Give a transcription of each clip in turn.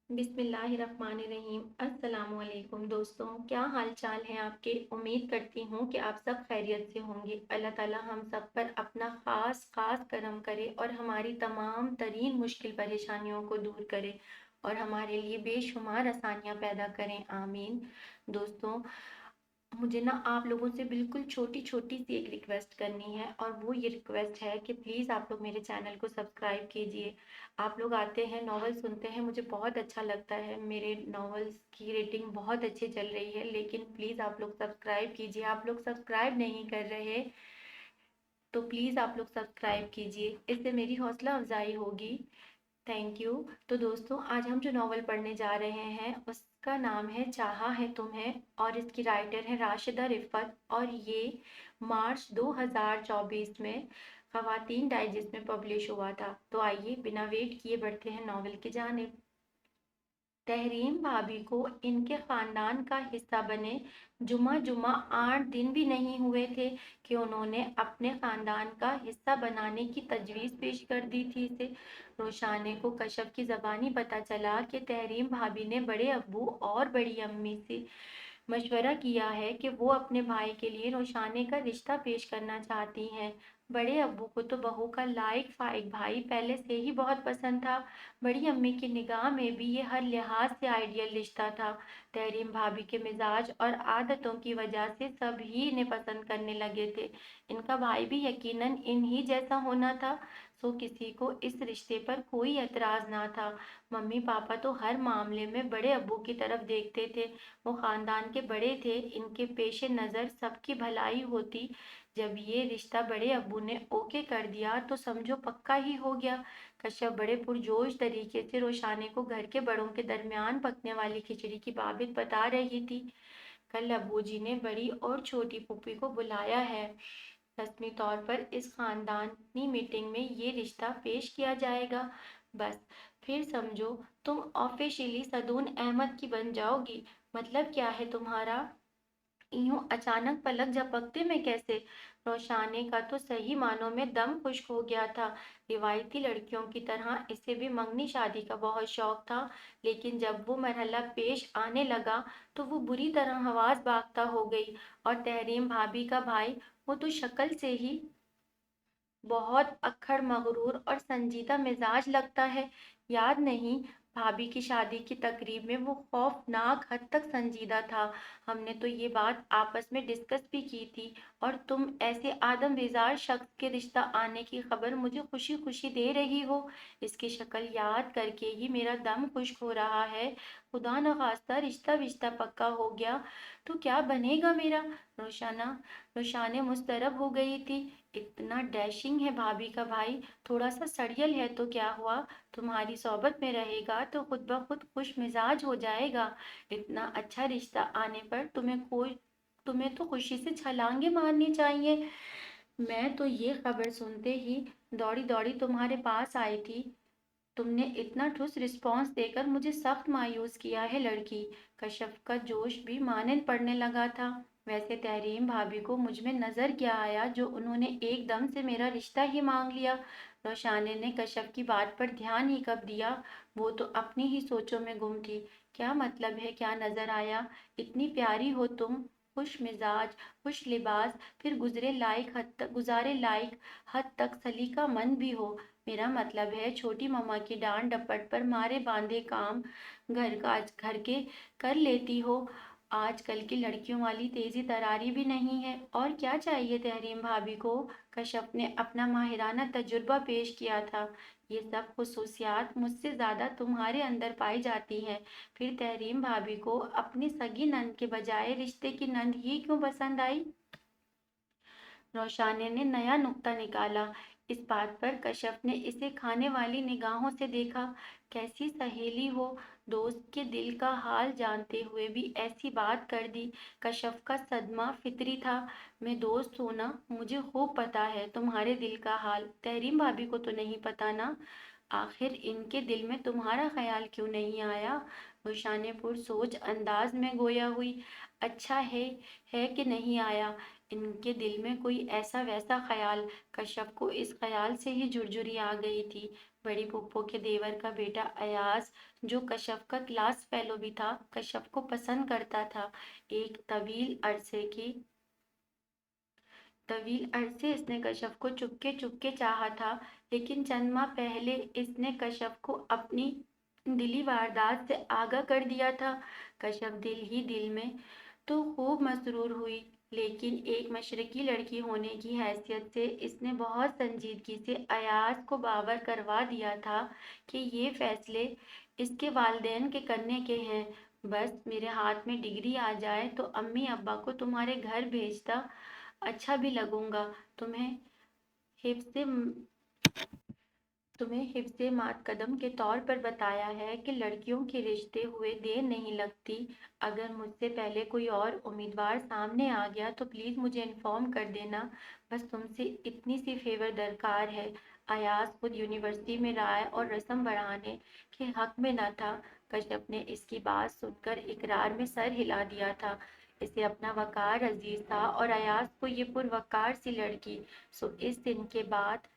बिस्मिल्लाहिर्रहमानिर्रहीम। अस्सलाम वालेकुम दोस्तों, क्या हाल चाल है आपके। उम्मीद करती हूँ कि आप सब खैरियत से होंगे। अल्लाह ताला हम सब पर अपना ख़ास ख़ास करम करे और हमारी तमाम तरीन मुश्किल परेशानियों को दूर करे और हमारे लिए बेशुमार आसानियाँ पैदा करें, आमीन। दोस्तों, मुझे ना आप लोगों से बिल्कुल छोटी छोटी सी एक रिक्वेस्ट करनी है और वो ये रिक्वेस्ट है कि प्लीज़ आप लोग मेरे चैनल को सब्सक्राइब कीजिए। आप लोग आते हैं, नॉवल सुनते हैं, मुझे बहुत अच्छा लगता है। मेरे नॉवेल्स की रेटिंग बहुत अच्छी चल रही है, लेकिन प्लीज़ आप लोग सब्सक्राइब कीजिए। आप लोग सब्सक्राइब नहीं कर रहे तो प्लीज़ आप लोग सब्सक्राइब कीजिए, इससे मेरी हौसला अफजाई होगी। Thank you. तो दोस्तों, आज हम जो नॉवल पढ़ने जा रहे हैं उसका नाम है चाहा है तुम्हें और इसकी राइटर है राशिदा रिफ़त और ये मार्च 2024 में ख़वातीन डाइजेस्ट में पब्लिश हुआ था। तो आइए बिना वेट किए बढ़ते हैं नॉवल की जानिब। तहरीम भाभी को इनके खानदान का हिस्सा बने जुमा जुमा 8 दिन भी नहीं हुए थे कि उन्होंने अपने खानदान का हिस्सा बनाने की तजवीज़ पेश कर दी थी इसे। रोशाने को कशफ की ज़बानी पता चला कि तहरीम भाभी ने बड़े अब्बू और बड़ी अम्मी से मशवरा किया है कि वो अपने भाई के लिए रोशाने का रिश्ता पेश करना चाहती हैं। बड़े अब्बू को तो बहू का लायक फाइक भाई पहले से ही बहुत पसंद था। बड़ी अम्मी की निगाह में भी ये हर लिहाज से आइडियल रिश्ता था। तहरीम भाभी के मिजाज और आदतों की वजह से सभी इन्हें पसंद करने लगे थे। इनका भाई भी यकीनन इन्हीं जैसा होना था, सो किसी को इस रिश्ते पर कोई एतराज ना था। मम्मी पापा तो हर मामले में बड़े अब्बू की तरफ देखते थे। वो खानदान के बड़े थे, इनके पेशे नज़र सबकी भलाई होती। जब ये रिश्ता बड़े अब्बू ने ओके कर दिया तो समझो पक्का ही हो गया। कश्यप बड़े पुरजोश तरीके से रोशाने को घर के बड़ों के दरमियान पकने वाली खिचड़ी की बाबित बता रही थी। कल अब्बूजी ने बड़ी और छोटी पुप्पी को बुलाया है। रस्मी तौर पर इस खानदानी मीटिंग में ये रिश्ता पेश किया जाएगा। बस फिर समझो तुम ऑफिशियली सदून अहमद की बन जाओगी। मतलब क्या है तुम्हारा। यूं अचानक पलक झपकते में कैसे। रोशाने का तो सही मानों में दम खुश्क हो गया था। रिवायती लड़कियों की तरह इसे भी मंगनी शादी का बहुत शौक था, लेकिन जब वो मरहला पेश आने लगा तो वो बुरी तरह हवास बाख्ता हो गई। और तहरीम भाभी का भाई, वो तो शक्ल से ही बहुत अक्खड़ मगरूर और संजीदा मिजाज लगता है। याद नहीं, भाभी की शादी की तकरीब में वो खौफनाक हद तक संजीदा था। हमने तो ये बात आपस में डिस्कस भी की थी और तुम ऐसे आदमरेजार शख्स के रिश्ता आने की खबर मुझे खुशी खुशी दे रही हो। इसकी शक्ल याद करके ही मेरा दम खुश्क हो रहा है। खुदा न खास्ता रिश्ता विश्ता पक्का हो गया तो क्या बनेगा मेरा। रोशाना रोशाने मुस्तरब हो गई थी। इतना डैशिंग है भाभी का भाई, थोड़ा सा सड़ियल है तो क्या हुआ। तुम्हारी सोबत में रहेगा तो खुद ब खुद खुश मिजाज हो जाएगा। इतना अच्छा रिश्ता आने पर तुम्हें तो खुशी से छलांगे मारनी चाहिए। मैं तो ये खबर सुनते ही दौड़ी दौड़ी तुम्हारे पास आई थी। तुमने इतना ठुस रिस्पॉन्स देकर मुझे सख्त मायूस किया है लड़की। कशफ का जोश भी मानंद पड़ने लगा था। वैसे तहरीम भाभी को मुझ में नजर क्या आया जो उन्होंने एकदम से मेरा रिश्ता ही मांग लिया। रोशाने ने कशफ की बात पर ध्यान ही कब दिया, वो तो अपनी ही सोचों में गुम थी। क्या मतलब है, क्या नजर आया। इतनी प्यारी हो तुम, खुश मिजाज, खुश लिबास, फिर गुजारे लायक हद तक सलीका मंद भी हो। मेरा मतलब है छोटी मम्मा की डांट डपट पर मारे बांधे काम घर के कर लेती हो। आजकल की लड़कियों वाली तेजी तरारी भी नहीं है। और क्या चाहिए तहरीम भाभी को। कश्यप ने अपना माहिराना तजुर्बा पेश किया था। ये सब खुसूसियात मुझसे ज्यादा तुम्हारे अंदर पाई जाती हैं। फिर तहरीम भाभी को अपनी सगी नंद के बजाय रिश्ते की नंद ही क्यों पसंद आई। रोशाने ने नया नुक्ता निकाला। इस बात पर कश्यप ने इसे खाने वाली निगाहों से देखा। कैसी सहेली हो, दोस्त के दिल का हाल जानते हुए भी ऐसी बात कर दी। कश्यप का सदमा फितरी था। मैं दोस्त हूं ना, मुझे खूब पता है तुम्हारे दिल का हाल। तहरीम भाभी को तो नहीं पता ना। आखिर इनके दिल में तुम्हारा ख्याल क्यों नहीं आया। रोशाने पुरसोच अंदाज में गोया हुई। अच्छा है कि नहीं आया। ان کے دل میں کوئی ایسا ویسا خیال، کشف کو اس خیال سے ہی جھرجھری آ گئی تھی۔ بڑی پھپھو کے دیور کا بیٹا ایاز، جو کشف کا کلاس فیلو بھی تھا، کشف کو پسند کرتا تھا۔ ایک طویل عرصے اس نے کشف کو چپکے چپکے چاہا تھا، لیکن چند ماہ پہلے اس نے کشف کو اپنی دلی واردات سے آگاہ کر دیا تھا۔ کشف دل ہی دل میں تو خوب مسرور ہوئی، لیکن ایک مشرقی لڑکی ہونے کی حیثیت سے اس نے بہت سنجیدگی سے ایاز کو باور کروا دیا تھا کہ یہ فیصلے اس کے والدین کے کرنے کے ہیں۔ بس میرے ہاتھ میں ڈگری آ جائے تو امی ابا کو تمہارے گھر بھیجتا اچھا بھی لگوں گا۔ تمہیں حفظ تمہیں حفظ مقدم کے طور پر بتایا ہے کہ لڑکیوں کے رشتے ہوئے دیر نہیں لگتی۔ اگر مجھ سے پہلے کوئی اور امیدوار سامنے آ گیا تو پلیز مجھے انفارم کر دینا۔ بس تم سے اتنی سی فیور درکار ہے۔ ایاز خود یونیورسٹی میں رائے اور رسم بڑھانے کے حق میں نہ تھا۔ کشف نے اس کی بات سن کر اقرار میں سر ہلا دیا تھا۔ اسے اپنا وقار عزیز تھا اور ایاز کو یہ پروقار سی لڑکی۔ اس دن کے بعد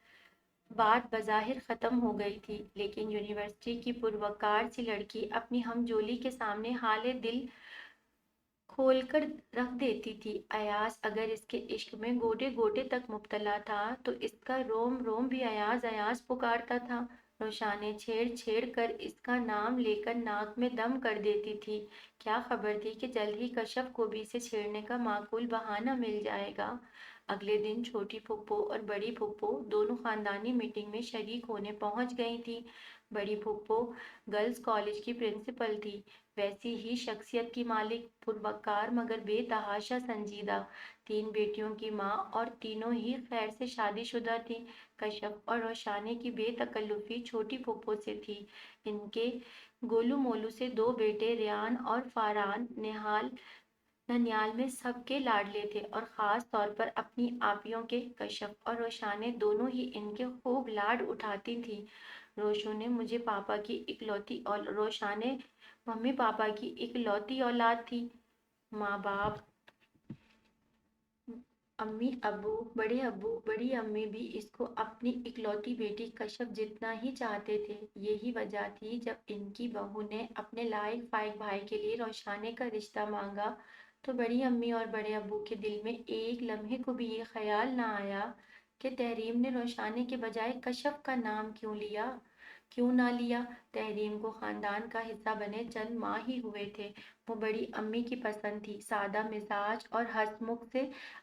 بات بظاہر ختم ہو گئی تھی، لیکن یونیورسٹی کی پروقار سی لڑکی اپنی ہمجولی کے سامنے حال دل کھول کر رکھ دیتی تھی۔ ایاز اگر اس کے عشق میں گوٹے گوٹے تک مبتلا تھا تو اس کا روم روم بھی ایاز ایاز پکارتا تھا۔ روشانے چھیڑ چھیڑ کر اس کا نام لے کر ناک میں دم کر دیتی تھی۔ کیا خبر تھی کہ جلد ہی کشف کو بھی اسے چھیڑنے کا معقول بہانہ مل جائے گا۔ اگلے دن چھوٹی پھپھو اور بڑی پھپھو دونوں خاندانی میٹنگ میں شریک ہونے پہنچ گئی تھیں۔ بڑی پھپھو گرلز کالج کی پرنسپل تھی، ویسی ہی شخصیت کی مالک، پروقار مگر بے تحاشا سنجیدہ، 3 بیٹیوں کی ماں اور تینوں ہی خیر سے شادی شدہ تھیں۔ کشف اور روشانے کی بے تکلفی چھوٹی پھپھو سے تھی۔ ان کے گولو مولو سے 2 بیٹے ریان اور فاران ننیال میں سب کے لاڈلے تھے اور خاص طور پر اپنی آپیوں کے۔ کشف اور روشانے دونوں ہی ان کے خوب لاڈ اٹھاتی تھیں۔ روشانے ممی پاپا کی اکلوتی اولاد تھی۔ ماں باپ، امی ابو، بڑے ابو، بڑی امی بھی اس کو اپنی اکلوتی بیٹی کشف جتنا ہی چاہتے تھے۔ یہی وجہ تھی جب ان کی بہو نے اپنے لائق فائق بھائی کے لیے روشانے کا رشتہ مانگا تو بڑی امی اور بڑے ابو کے دل میں ایک لمحے کو بھی یہ خیال نہ آیا کہ تحریم نے روشانے کے بجائے کشف کا نام کیوں نہ لیا۔ تحریم کو خاندان کا حصہ بنے چند ماہ ہی ہوئے تھے۔ وہ بڑی امی کی پسند تھی۔ سادہ مزاج اور ہنس مکھ سے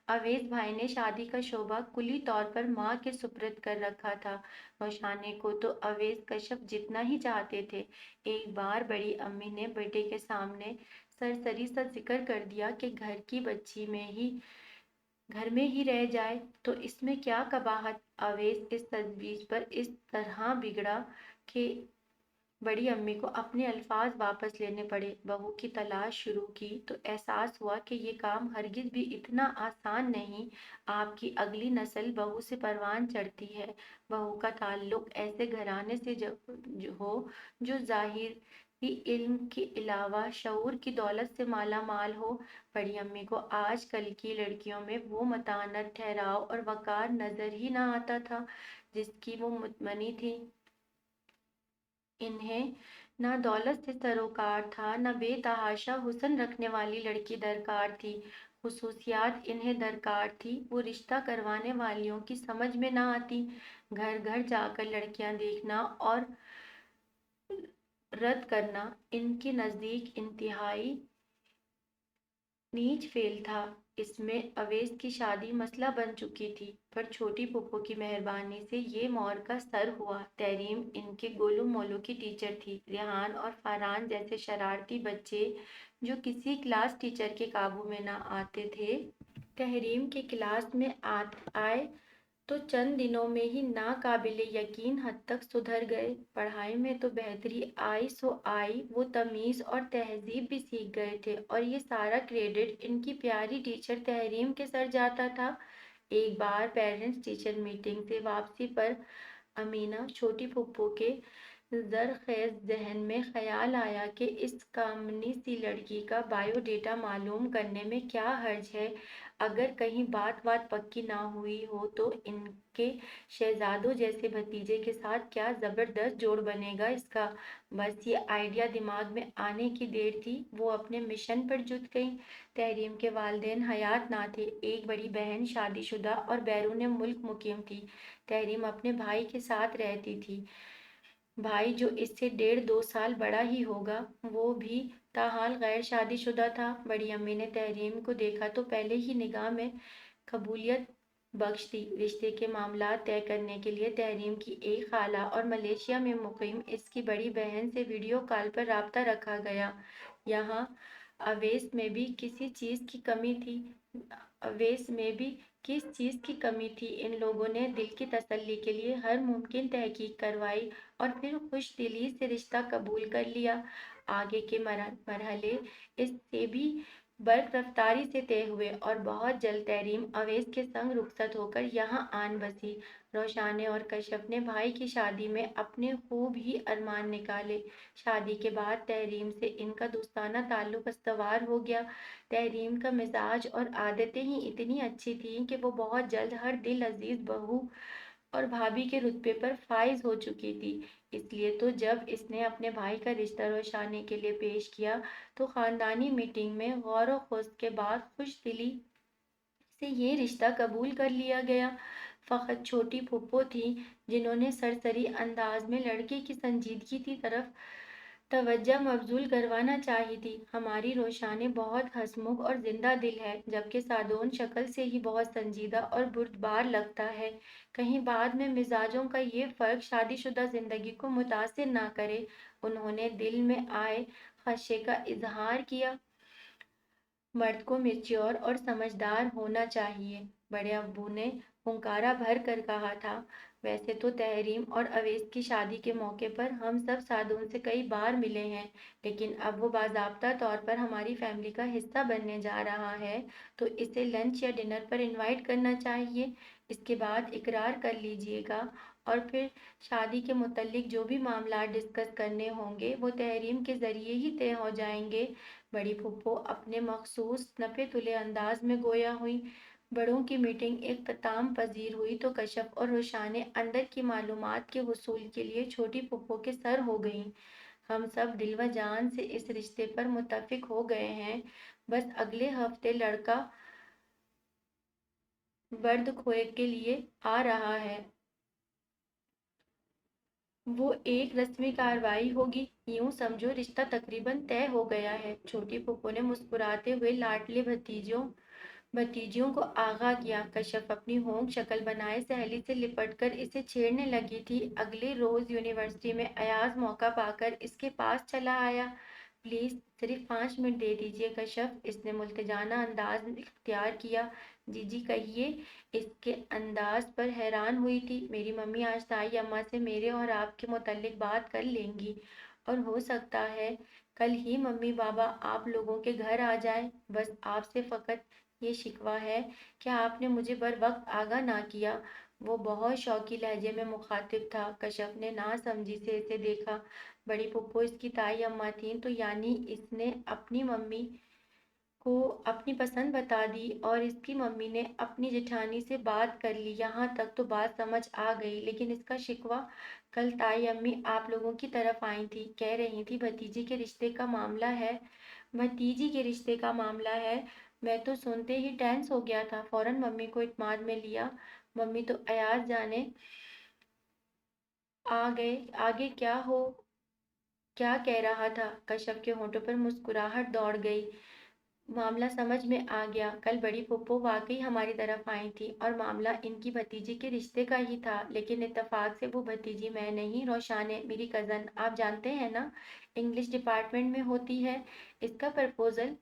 اویس بھائی نے شادی کا شعبہ کلی طور پر ماں کے سپرد کر رکھا تھا۔ روشانے کو تو اویس کشف جتنا ہی چاہتے تھے۔ ایک بار بڑی امی نے بیٹے کے سامنے سرسری سا ذکر کر دیا کہ گھر کی بچی گھر میں ہی رہ جائے تو اس میں کیا قباحت۔ اویس اس تجویز پر اس طرح بگڑا کہ بڑی امی کو اپنے الفاظ واپس لینے پڑے۔ بہو کی تلاش شروع کی تو احساس ہوا کہ یہ کام ہرگز بھی اتنا آسان نہیں۔ آپ کی اگلی نسل بہو سے پروان چڑھتی ہے۔ بہو کا تعلق ایسے گھرانے سے ہو جو ظاہری علم کے علاوہ شعور کی دولت سے مالا مال ہو۔ بڑی امی کو آج کل کی لڑکیوں میں وہ متانت، ٹھہراؤ اور وقار نظر ہی نہ آتا تھا جس کی وہ متمنی تھی۔ انہیں نہ دولت سے سروکار تھا، نہ بے تحاشا حسن رکھنے والی لڑکی درکار تھی۔ خصوصیات انہیں درکار تھی وہ رشتہ کروانے والیوں کی سمجھ میں نہ آتی۔ گھر گھر جا کر لڑکیاں دیکھنا اور رد کرنا ان کے نزدیک انتہائی نیچ فعل تھا۔ اس میں اویس کی شادی مسئلہ بن چکی تھی، پر چھوٹی پھپھو کی مہربانی سے یہ معرکہ سر ہوا۔ تحریم ان کے گولو مولو کی ٹیچر تھی۔ ریحان اور فاران جیسے شرارتی بچے جو کسی کلاس ٹیچر کے قابو میں نہ آتے تھے، تحریم کے کلاس میں آئے تو چند دنوں میں ہی ناقابل یقین حد تک سدھر گئے۔ پڑھائی میں تو بہتری آئی سو آئی، وہ تمیز اور تہذیب بھی سیکھ گئے تھے اور یہ سارا کریڈٹ ان کی پیاری ٹیچر تحریم کے سر جاتا تھا۔ ایک بار پیرنٹس ٹیچر میٹنگ سے واپسی پر امینہ چھوٹی پھپھو کے زرخیز ذہن میں خیال آیا کہ اس کامنی سی لڑکی کا بائیو ڈیٹا معلوم کرنے میں کیا حرج ہے۔ अगर कहीं बात बात पक्की ना हुई हो तो इनके शहजादों जैसे भतीजे के साथ क्या जबरदस्त जोड़ बनेगा इसका। बस ये आइडिया दिमाग में आने की देर थी, वो अपने मिशन पर जुट गई। तहरीम के वालिदैन हयात ना थे। एक बड़ी बहन शादीशुदा और बैरून मुल्क मुकीम थी। तहरीम अपने भाई के साथ रहती थी। भाई जो इससे 1.5-2 साल बड़ा ही होगा, वो भी ताहाल गैर शादीशुदा था। बड़ी अम्मी ने तहरीम को देखा तो पहले ही निगाह में कबूलियत बख्श दी। रिश्ते के मामला तय करने के लिए तहरीम की एक खाला और मलेशिया में मुकीम इसकी बड़ी बहन से वीडियो कॉल पर राब्ता रखा गया। यहाँ अवेस में भी किसी चीज़ की कमी थी। अवेस में भी किस चीज़ की कमी थी। इन लोगों ने दिल की तसल्ली के लिए हर मुमकिन तहकीक करवाई और फिर खुश दिली से रिश्ता कबूल कर लिया। आगे के मरहले इससे भी बर्क रफ्तारी से तय हुए और बहुत जल्द तहरीम अवेस के संग रुखसत होकर यहाँ आन बसी। रोशाने और कश्यप ने भाई की शादी में अपने खूब ही अरमान निकाले। शादी के बाद तहरीम से इनका दोस्ताना ताल्लुक استوار हो गया। तहरीम का मिजाज और आदतें ही इतनी अच्छी थीं कि वो बहुत जल्द हर दिल अजीज बहू और भाभी के रुतबे पर फाइज हो चुकी थी। इसलिए तो जब इसने अपने भाई का रिश्ता रोशाने के लिए पेश किया तो खानदानी मीटिंग में गौर व खुस्त के बाद खुश दिली से ये रिश्ता कबूल कर लिया गया। फ़कत छोटी फूफो थी जिन्होंने सरसरी अंदाज में लड़के की संजीदगी की तरफ तवज्जो मबजूल करवाना चाही थी। हमारी रोशाने बहुत हंसमुख और जिंदा दिल है, जबकि सादोन शक्ल से ही बहुत संजीदा और बुर्दबार लगता है। कहीं बाद में मिजाजों का ये फर्क शादीशुदा जिंदगी को मुतासिर ना करे। उन्होंने दिल में आए खदशे का इजहार किया। मर्द को मैच्योर और समझदार होना चाहिए, बड़े अब्बू ने हुंकारा भर कर कहा था। वैसे तो तहरीम और अवेस की शादी के मौके पर हम सब सादों से कई बार मिले हैं, लेकिन अब वो बाज़ाब्ता तौर पर हमारी फैमिली का हिस्सा बनने जा रहा है, तो इसे लंच या डिनर पर इनवाइट करना चाहिए। इसके बाद इकरार कर लीजिएगा और फिर शादी के मुतल्लिक जो भी मामला डिस्कस करने होंगे वो तहरीम के ज़रिए ही तय हो जाएंगे। बड़ी फूफो अपने मखसूस नफे तुले अंदाज में गोया हुई। बड़ों की मीटिंग इख्तिताम पजीर हुई तो कश्यप और रोशाने अंदर की मालूमात के वसूल के लिए छोटी फूफो के सर हो गईं। हम सब दिल व जान से इस रिश्ते पर मुत्तफिक हो गए हैं। बस अगले हफ्ते लड़का बर्द खोए के लिए आ रहा है। वो एक रस्मी कार्रवाई होगी। यूं समझो रिश्ता तकरीबन तय हो गया है। छोटी फूफो ने मुस्कुराते हुए लाडले भतीजियों को आगाह किया। कश्यप अपनी होंक शक्ल बनाए सहेली से लिपटकर इसे छेड़ने लगी थी। अगले रोज यूनिवर्सिटी में अयाज मौका पाकर इसके पास चला आया। प्लीज सिर्फ 5 मिनट दे दीजिए कश्यप, इसने मुल्तजाना अंदाज इख्तियार किया। जीजी कहिए। इसके अंदाज पर हैरान हुई थी। मेरी मम्मी आज ताई अम्मा से मेरे और आपके मुतल्लिक बात कर लेंगी और हो सकता है कल ही मम्मी बाबा आप लोगों के घर आ जाए। बस आपसे फ़कत ये शिकवा है कि आपने मुझे बर वक्त आगाह ना किया। वो बहुत शौकी लहजे में मुखातिब था। कश्यप ने ना समझी से इसे देखा। बड़ी फुप्पो इसकी ताई अम्मा थीं, तो यानी इसने अपनी मम्मी को अपनी पसंद बता दी और इसकी मम्मी ने अपनी जेठानी से बात कर ली। यहाँ तक तो बात समझ आ गई, लेकिन इसका शिकवा कल ताई अम्मी आप लोगों की तरफ आई थी, कह रही थी भतीजी के रिश्ते का मामला है। भतीजी के रिश्ते का मामला है। मैं तो सुनते ही टेंस हो गया था, फौरन मम्मी को इत्मीनान में लिया। मम्मी तो अयाज जाने आ गए। आगे क्या कह रहा था। कश्यप के होंठों पर मुस्कुराहट दौड़ गई। मामला समझ में आ गया। कल बड़ी फूफो वाकई हमारी तरफ आई थी और मामला इनकी भतीजी के रिश्ते का ही था, लेकिन इत्तेफाक से वो भतीजी मैं नहीं, रोशाने मेरी कज़न, आप जानते हैं ना, इंग्लिश डिपार्टमेंट में होती है। इसका प्रपोजल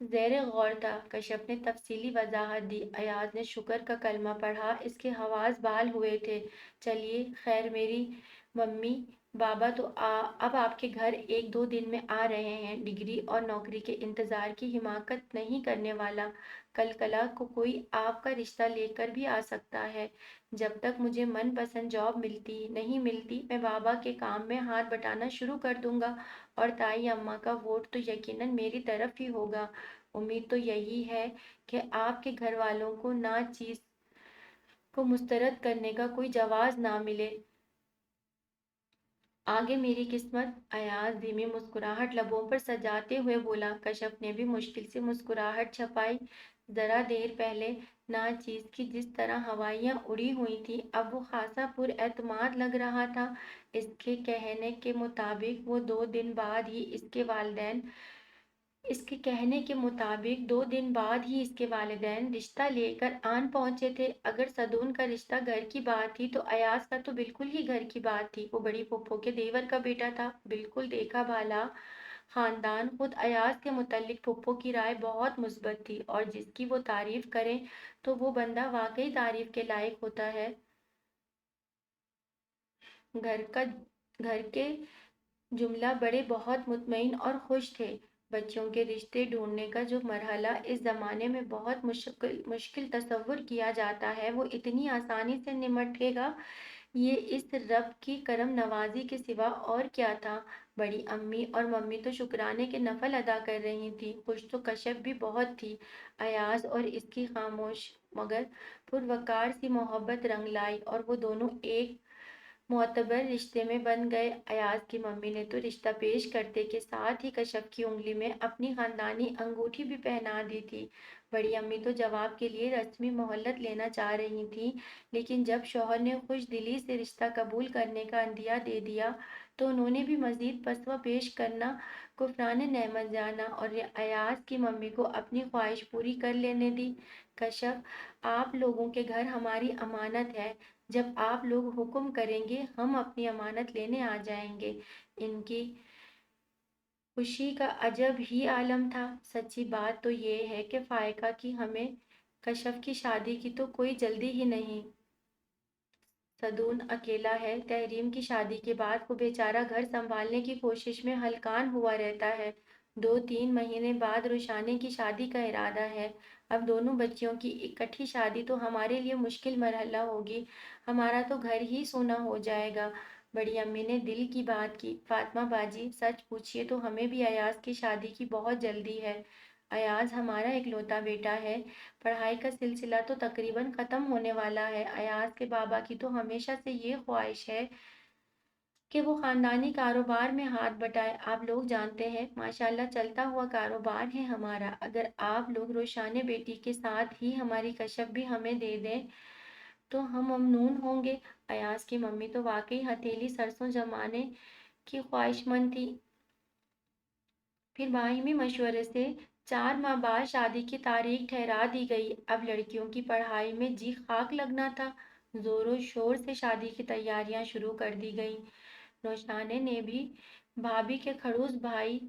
ज़ेर गौर था। कश्यप ने तफसीली वजाहत दी। अयाज ने शुक्र का कलमा पढ़ा। इसके हवास बाल हुए थे। चलिए खैर, मेरी मम्मी बाबा तो अब आपके घर 1-2 दिन में आ रहे हैं। डिग्री और नौकरी के इंतज़ार की हिमाकत नहीं करने वाला। कल कला को कोई आपका रिश्ता लेकर भी आ सकता है। जब तक मुझे मनपसंद जॉब नहीं मिलती, मैं बाबा के काम में हाथ बटाना शुरू कर दूंगा اور تائی اماں کا ووٹ تو یقیناً میری طرف ہی ہوگا۔ امید تو یہی ہے کہ آپ کے گھر والوں کو ناچیز کو مسترد کرنے کا کوئی جواز نہ ملے۔ آگے میری قسمت، ایاز دھیمی مسکراہٹ لبوں پر سجاتے ہوئے بولا۔ کشف نے بھی مشکل سے مسکراہٹ چھپائی۔ ذرا دیر پہلے ناچیز کی جس طرح ہوائیاں اڑی ہوئی تھی، اب وہ خاصا پر اعتماد لگ رہا تھا۔ اس کے کہنے کے مطابق 2 دن بعد ہی اس کے والدین رشتہ لے کر آن پہنچے تھے۔ اگر صدون کا رشتہ گھر کی بات تھی تو ایاز کا تو بالکل ہی گھر کی بات تھی۔ وہ بڑی پھپھو کے دیور کا بیٹا تھا، بالکل دیکھا بھالا خاندان۔ خود ایاز کے متعلق پھپھو کی رائے بہت مثبت تھی، اور جس کی وہ تعریف کریں تو وہ بندہ واقعی تعریف کے لائق ہوتا ہے۔ گھر کے جملہ بڑے بہت مطمئن اور خوش تھے۔ بچوں کے رشتے ڈھونڈنے کا جو مرحلہ اس زمانے میں بہت مشکل تصور کیا جاتا ہے، وہ اتنی آسانی سے نمٹے گا، یہ اس رب کی کرم نوازی کے سوا اور کیا تھا۔ بڑی امی اور ممی تو شکرانے کے نفل ادا کر رہی تھیں۔ خوش تو کشف بھی بہت تھی۔ ایاز اور اس کی خاموش مگر پروقار سی محبت رنگ لائی، اور وہ دونوں ایک معتبر رشتے میں بن گئے۔ ایاز کی ممی نے تو رشتہ پیش کرتے کے ساتھ ہی کشف کی انگلی میں اپنی خاندانی انگوٹھی بھی پہنا دی تھی۔ بڑی امی تو جواب کے لیے رسمی مہلت لینا چاہ رہی تھیں، لیکن جب شوہر نے خوش دلی سے رشتہ قبول کرنے کا عندیہ دے دیا تو انہوں نے بھی مزید پسوہ پیش کرنا کفران نعمت جانا اور ایاز کی ممی کو اپنی خواہش پوری کر لینے دی۔ کشف، آپ لوگوں کے گھر ہماری امانت ہے، جب آپ لوگ حکم کریں گے ہم اپنی امانت لینے آ جائیں گے۔ ان کی خوشی کا عجب ہی عالم تھا۔ سچی بات تو یہ ہے کہ فائقہ کی ہمیں کشف کی شادی کی تو کوئی جلدی ہی نہیں۔ صدون اکیلا ہے، تحریم کی شادی کے بعد وہ بیچارہ گھر سنبھالنے کی کوشش میں ہلکان ہوا رہتا ہے۔ 2-3 مہینے بعد روشانے کی شادی کا ارادہ ہے۔ اب دونوں بچیوں کی اکٹھی شادی تو ہمارے لیے مشکل مرحلہ ہوگی، ہمارا تو گھر ہی سونا ہو جائے گا۔ بڑی امی نے دل کی بات کی۔ فاطمہ باجی، سچ پوچھیے تو ہمیں بھی ایاز کی شادی کی بہت جلدی ہے۔ ایاز ہمارا اکلوتا بیٹا ہے، پڑھائی کا سلسلہ تو تقریباً ختم ہونے والا ہے۔ ایاز کے بابا کی تو ہمیشہ سے یہ خواہش ہے کہ وہ خاندانی کاروبار میں ہاتھ بٹائے۔ آپ لوگ جانتے ہیں ماشاءاللہ چلتا ہوا کاروبار ہے ہمارا، اگر آپ لوگ روشانے بیٹی کے ساتھ ہی ہماری کشف بھی ہمیں دے دیں تو ہم ممنون ہوں گے۔ ایاز کی ممی تو واقعی ہتھیلی سرسوں جمانے کی خواہش مند تھی۔ پھر باہمی مشورے سے 4 ماہ بعد شادی کی تاریخ ٹھہرا دی گئی۔ اب لڑکیوں کی پڑھائی میں جی خاک لگنا تھا، زور و شور سے شادی کی تیاریاں شروع کر دی گئیں۔ روشانے نے بھی بھابھی کے کھڑوس بھائی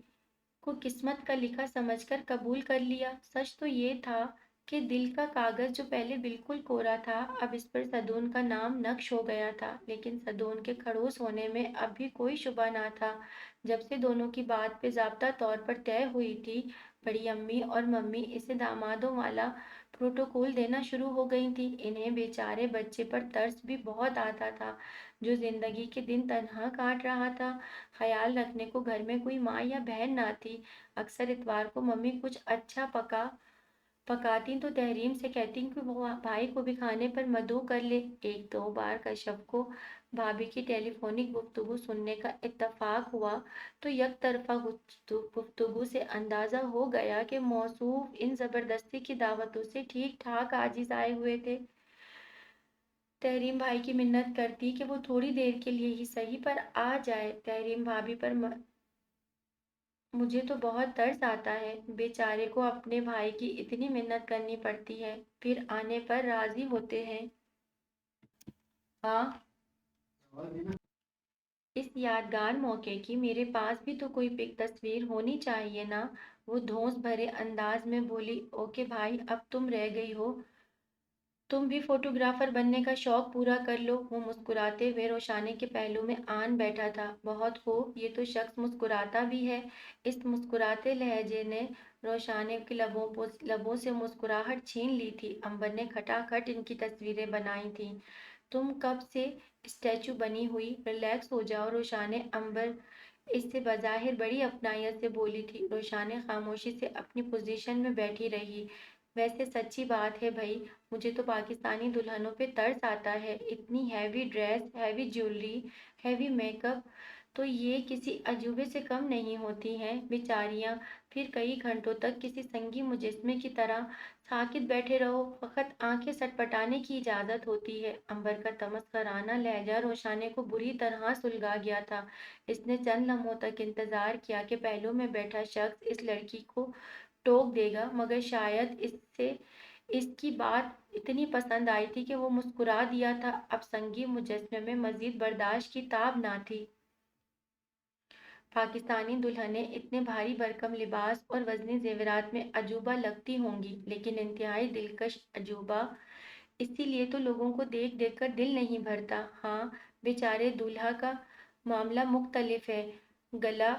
کو قسمت کا لکھا سمجھ کر قبول کر لیا۔ سچ تو یہ تھا کہ دل کا کاغذ جو پہلے بالکل کورا تھا، اب اس پر صدون کا نام نقش ہو گیا تھا، لیکن صدون کے کھڑوس ہونے میں اب بھی کوئی شبہ نہ تھا۔ جب سے دونوں کی بات باضابطہ طور پر طے ہوئی تھی، بڑی امی اور ممی اسے دامادوں والا پروٹوکول دینا شروع ہو گئی تھیں۔ انہیں بیچارے بچے پر ترس بھی بہت آتا تھا، جو زندگی کے دن تنہا کاٹ رہا تھا۔ خیال رکھنے کو گھر میں کوئی ماں یا بہن نہ تھی۔ اکثر اتوار کو ممی کچھ اچھا پکاتی تو تحریم سے کہتی کہ وہ بھائی کو بھی کھانے پر مدعو کر لے۔ 1-2 بار کشف کو بھابھی کی ٹیلی فونک گفتگو سننے کا اتفاق ہوا تو یک طرفہ گفتگو سے اندازہ ہو گیا کہ موصوف ان زبردستی کی دعوتوں سے ٹھیک ٹھاک عاجز آئے ہوئے تھے۔ تحریم بھائی کی منت کرتی کہ وہ تھوڑی دیر کے لیے ہی صحیح پر آ جائے۔ تحریم بھابھی پر مجھے تو بہت ترس آتا ہے، بیچارے کو اپنے بھائی کی اتنی منت کرنی پڑتی ہے، پھر آنے پر راضی ہوتے ہیں۔ ہاں، اس یادگار موقع کی میرے پاس بھی تو کوئی پک تصویر ہونی چاہیے نا۔ وہ دھونس بھرے انداز میں بولی۔ اوکے بھائی، اب تم رہ گئی ہو، تم بھی فوٹوگرافر بننے کا شوق پورا کر لو۔ وہ مسکراتے ہوئے روشانے کے پہلو میں آن بیٹھا تھا۔ بہت خوب، یہ تو شخص مسکراتا بھی ہے۔ اس مسکراتے لہجے نے روشانے کے لبوں سے مسکراہٹ چھین لی تھی۔ عنبر نے کھٹا کھٹ ان کی تصویریں بنائی تھیں۔ تم کب سے اسٹیچو بنی ہوئی، ریلیکس ہو جاؤ روشانے۔ عنبر اس سے بظاہر بڑی اپنائیت سے بولی تھی۔ روشانے خاموشی سے اپنی پوزیشن میں بیٹھی رہی۔ ویسے سچی بات ہے بھائی، مجھے تو پاکستانی دلہنوں پہ ترس آتا ہے۔ اتنی heavy dress, heavy jewellery, heavy make up, تو یہ کسی عجوبے سے کم نہیں ہوتی ہیں بیچاریاں۔ پھر کئی گھنٹوں تک کسی سنگی مجسمے کی طرح ساکت بیٹھے رہو، فقط آنکھیں سٹ پٹانے کی اجازت ہوتی ہے۔ امبر کا تمسخرانہ لہجہ روشانے کو بری طرح سلگا گیا تھا۔ اس نے چند لمحوں تک انتظار کیا کہ پہلو میں بیٹھا شخص اس لڑکی کو ٹوک دے گا، مگر شاید اس کی بات اتنی پسند آئی تھی کہ وہ مسکرا دیا تھا۔ اب سنگی مجسمے میں مزید برداشت کی تاب نہ تھی۔ پاکستانی دلہنیں اتنے بھاری بھرکم لباس اور وزنی زیورات میں عجوبہ لگتی ہوں گی، لیکن انتہائی دلکش عجوبہ۔ اسی لیے تو لوگوں کو دیکھ دیکھ کر دل نہیں بھرتا۔ ہاں، بیچارے دولہا کا معاملہ مختلف ہے۔ گلا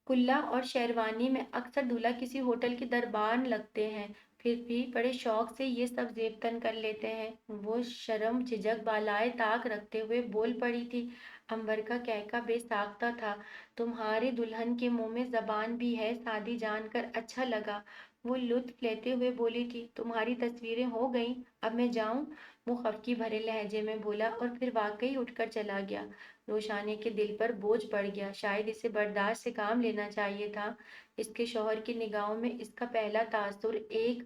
کلا اور شیروانی میں اکثر دولہا کسی ہوٹل کے دربان لگتے ہیں، پھر بھی بڑے شوق سے یہ سب زیب تن کر لیتے ہیں۔ وہ شرم جھجک بالائے طاق رکھتے ہوئے بول پڑی تھی۔ امبر کا کہکا بے ساختہ تھا۔ تمہارے دلہن کے منہ میں زبان بھی ہے، سادی جان کر اچھا لگا۔ وہ لطف لیتے ہوئے بولی تھی۔ تمہاری تصویریں ہو گئیں، اب میں جاؤں؟ وہ خفگی بھرے لہجے میں بولا اور پھر واقعی اٹھ کر چلا گیا۔ روشانے کے دل پر بوجھ پڑ گیا۔ شاید اسے برداشت سے کام لینا چاہیے تھا۔ اس کے شوہر کی نگاہوں میں اس کا پہلا تاثر ایک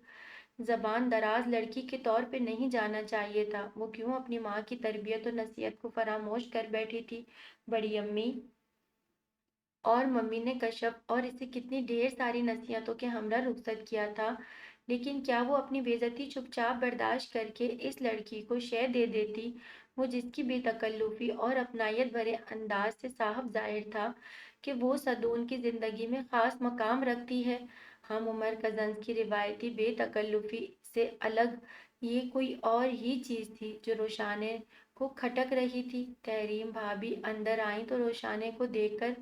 زبان دراز لڑکی کے طور پہ نہیں جانا چاہیے تھا۔ وہ کیوں اپنی ماں کی تربیت و نصیحت کو فراموش کر بیٹھی تھی؟ بڑی امی اور ممی نے کشف اور اسے کتنی ڈھیر ساری نصیحتوں کے ہمراہ رخصت کیا تھا، لیکن کیا وہ اپنی بے عزتی چپ چاپ برداشت کر کے اس لڑکی کو شے دے دیتی، وہ جس کی بے تکلفی اور اپنائیت بھرے انداز سے صاف ظاہر تھا کہ وہ صدون کی زندگی میں خاص مقام رکھتی ہے؟ ہم عمر کزنز کی روایتی بے تکلفی سے الگ یہ کوئی اور ہی چیز تھی جو روشانے کو کھٹک رہی تھی۔ تحریم بھابھی اندر آئیں تو روشانے کو دیکھ کر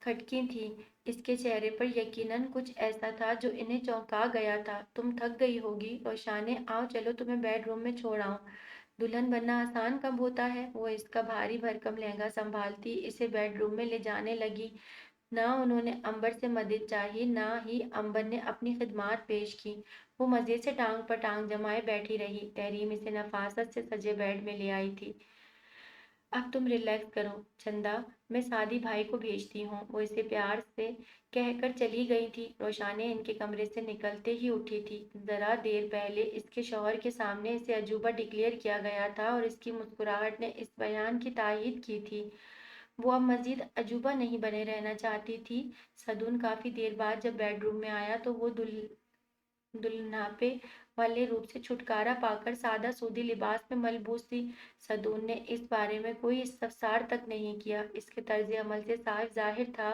کھٹکی تھیں۔ اس کے چہرے پر یقیناً کچھ ایسا تھا جو انہیں چونکا گیا تھا۔ تم تھک گئی ہوگی روشانے، آؤ چلو تمہیں بیڈ روم میں چھوڑ آؤں۔ دلہن بننا آسان کب ہوتا ہے؟ وہ اس کا بھاری بھرکم لہنگا سنبھالتی اسے بیڈ روم میں لے جانے لگی۔ نہ انہوں نے امبر سے مدد چاہی، نہ ہی امبر نے اپنی خدمات پیش کی۔ وہ مزے سے ٹانگ پر ٹانگ جمائے بیٹھی رہی۔ تحریم اسے نفاست سے سجے بیڈ میں لے آئی تھی۔ اب تم ریلیکس کرو چندا، میں سعدی بھائی کو بھیجتی ہوں، وہ اسے پیار سے کہہ کر چلی گئی تھی۔ روشانے ان کے کمرے سے نکلتے ہی اٹھی تھی۔ ذرا دیر پہلے اس کے شوہر کے سامنے اسے عجوبہ ڈکلیئر کیا گیا تھا اور اس کی مسکراہٹ نے اس بیان کی تائید کی تھی۔ وہ اب مزید عجوبہ نہیں بنے رہنا چاہتی تھی۔ صدون کافی دیر بعد جب بیڈ روم میں آیا تو وہ دلہناپے والے روپ سے چھٹکارا پا کر سادہ سودی لباس میں ملبوس تھی۔ صدون نے اس بارے میں کوئی استفسار تک نہیں کیا۔ اس کے طرز عمل سے صاف ظاہر تھا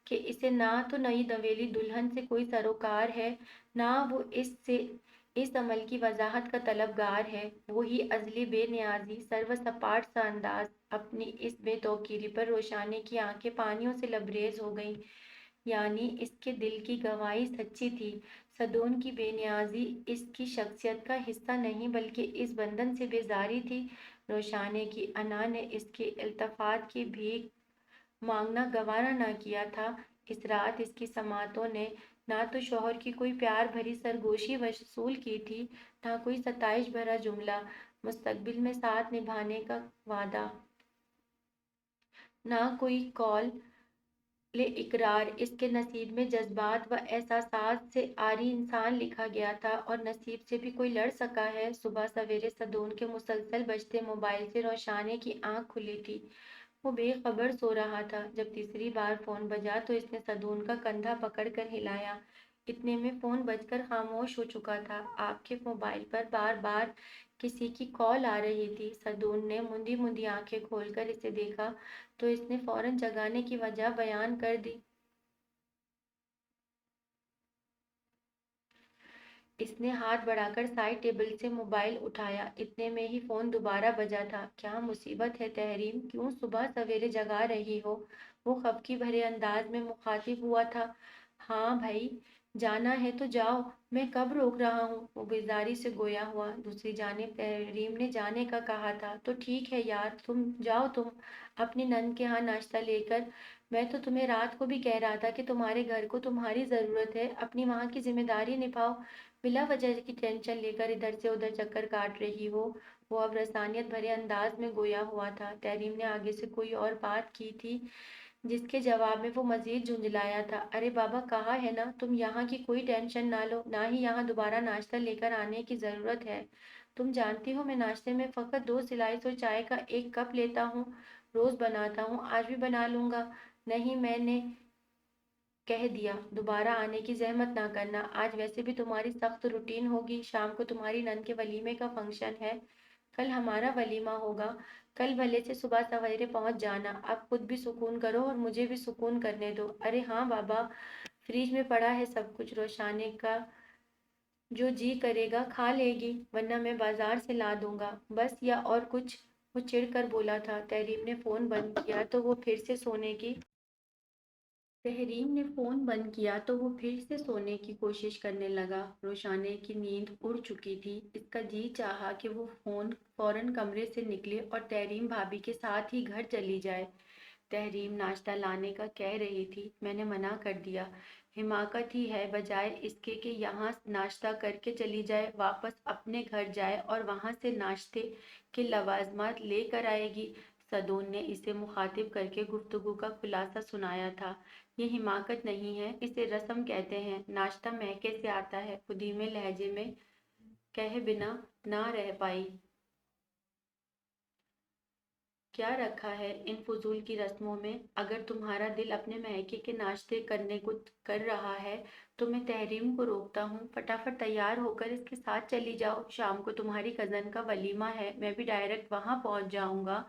کہ اسے نہ تو نئی نویلی دلہن سے کوئی سروکار ہے، نہ وہ اس عمل کی وضاحت کا طلبگار ہے۔ وہی ازلی بے نیازی، سرو سپاٹ سا انداز۔ اپنی اس بے توقیری پر روشانے کی آنکھیں پانیوں سے لبریز ہو گئیں۔ یعنی اس کے دل کی گواہی سچی تھی۔ صدون کی بے نیازی اس کی شخصیت کا حصہ نہیں بلکہ اس بندھن سے بیزاری تھی۔ روشانے کی انا نے اس کے التفات کی بھیک مانگنا گوارا نہ کیا تھا۔ اس رات اس کی سماعتوں نے نہ تو شوہر کی کوئی پیار بھری سرگوشی وصول کی تھی، نہ کوئی ستائش بھرا جملہ، مستقبل میں ساتھ نبھانے کا وعدہ، نہ کوئی قول اقرار۔ اس کے نصیب میں جذبات و احساسات سے عاری انسان لکھا گیا تھا، اور نصیب سے بھی کوئی لڑ سکا ہے؟ صبح سویرے صدون کے مسلسل بجتے موبائل سے روشانے کی آنکھ کھلی تھی۔ وہ بے خبر سو رہا تھا۔ جب تیسری بار فون بجا تو اس نے صدون کا کندھا پکڑ کر ہلایا۔ اتنے میں فون بج کر خاموش ہو چکا تھا۔ آپ کے موبائل پر بار بار کسی کی کال آ رہی تھی۔ صدون نے مندی مندی آنکھیں کھول کر اسے دیکھا تو اس نے فوراً جگانے کی وجہ بیان کر دی۔ اس نے ہاتھ بڑھا کر سائڈ ٹیبل سے موبائل اٹھایا۔ اتنے میں ہی فون دوبارہ بجا تھا۔ کیا مصیبت ہے تحریم، کیوں صبح سویرے جگا رہی ہو؟ وہ خفگی بھرے انداز میں مخاطب ہوا تھا۔ ہاں بھائی، جانا ہے تو جاؤ، میں کب روک رہا ہوں؟ وہ بیزاری سے گویا ہوا۔ دوسری جانب تحریم نے جانے کا کہا تھا۔ تو ٹھیک ہے یار، تم جاؤ، تم اپنی نند کے ہاں ناشتہ لے کر मैं तो तुम्हें रात को भी कह रहा था कि तुम्हारे घर को तुम्हारी ज़रूरत है, अपनी वहाँ की जिम्मेदारी निभाओ, बिला वजह की टेंशन लेकर इधर से उधर चक्कर काट रही हो। वो अब रसानियत भरे अंदाज में गोया हुआ था। तहरीम ने आगे से कोई और बात की थी, जिसके जवाब में वो मजीद झुंझलाया था। अरे बाबा, कहा है ना, तुम यहाँ की कोई टेंशन ना लो, ना ही यहाँ दोबारा नाश्ता लेकर आने की ज़रूरत है। तुम जानती हो मैं नाश्ते में फ़कत 2 स्लाइस और चाय का एक कप लेता हूँ। रोज़ बनाता हूँ, आज भी बना लूँगा। नहीं, मैंने कह दिया, दोबारा आने की जहमत ना करना। आज वैसे भी तुम्हारी सख्त रूटीन होगी, शाम को तुम्हारी नंद के वलीमे का फंक्शन है, कल हमारा वलीमा होगा। कल भले से सुबह सवेरे पहुंच जाना। अब खुद भी सुकून करो और मुझे भी सुकून करने दो। अरे हाँ बाबा, फ्रिज में पड़ा है सब कुछ, रोशाने का जो जी करेगा खा लेगी, वरना मैं बाजार से ला दूंगा, बस। या और कुछ? वो चिढ़ कर बोला था। तहरीम ने फोन बंद किया तो वो फिर से सोने की तहरीम ने फ़ोन बंद किया तो वो फिर से सोने की कोशिश करने लगा। रोशाने की नींद उड़ चुकी थी। इसका जी चाहा कि वो फौरन कमरे से निकले और तहरीम भाभी के साथ ही घर चली जाए। तहरीम नाश्ता लाने का कह रही थी, मैंने मना कर दिया। हिमाकत ही है, बजाय इसके कि यहाँ नाश्ता करके चली जाए, वापस अपने घर जाए और वहाँ से नाश्ते के लवाजमात लेकर आएगी। सदून ने इसे मुखातिब करके गुफ्तगू का खुलासा सुनाया था। ये हिमाकत नहीं है, इसे रस्म कहते हैं। नाश्ता महके से आता है, खुदीमे लहजे में कहे बिना ना रह पाई। क्या रखा है इन फजूल की रस्मों में? अगर तुम्हारा दिल अपने महके के नाश्ते करने को कर रहा है तो मैं तहरीम को रोकता हूँ। फटाफट तैयार होकर इसके साथ चली जाओ। शाम को तुम्हारी कज़न का वलीमा है, मैं भी डायरेक्ट वहाँ पहुँच जाऊँगा।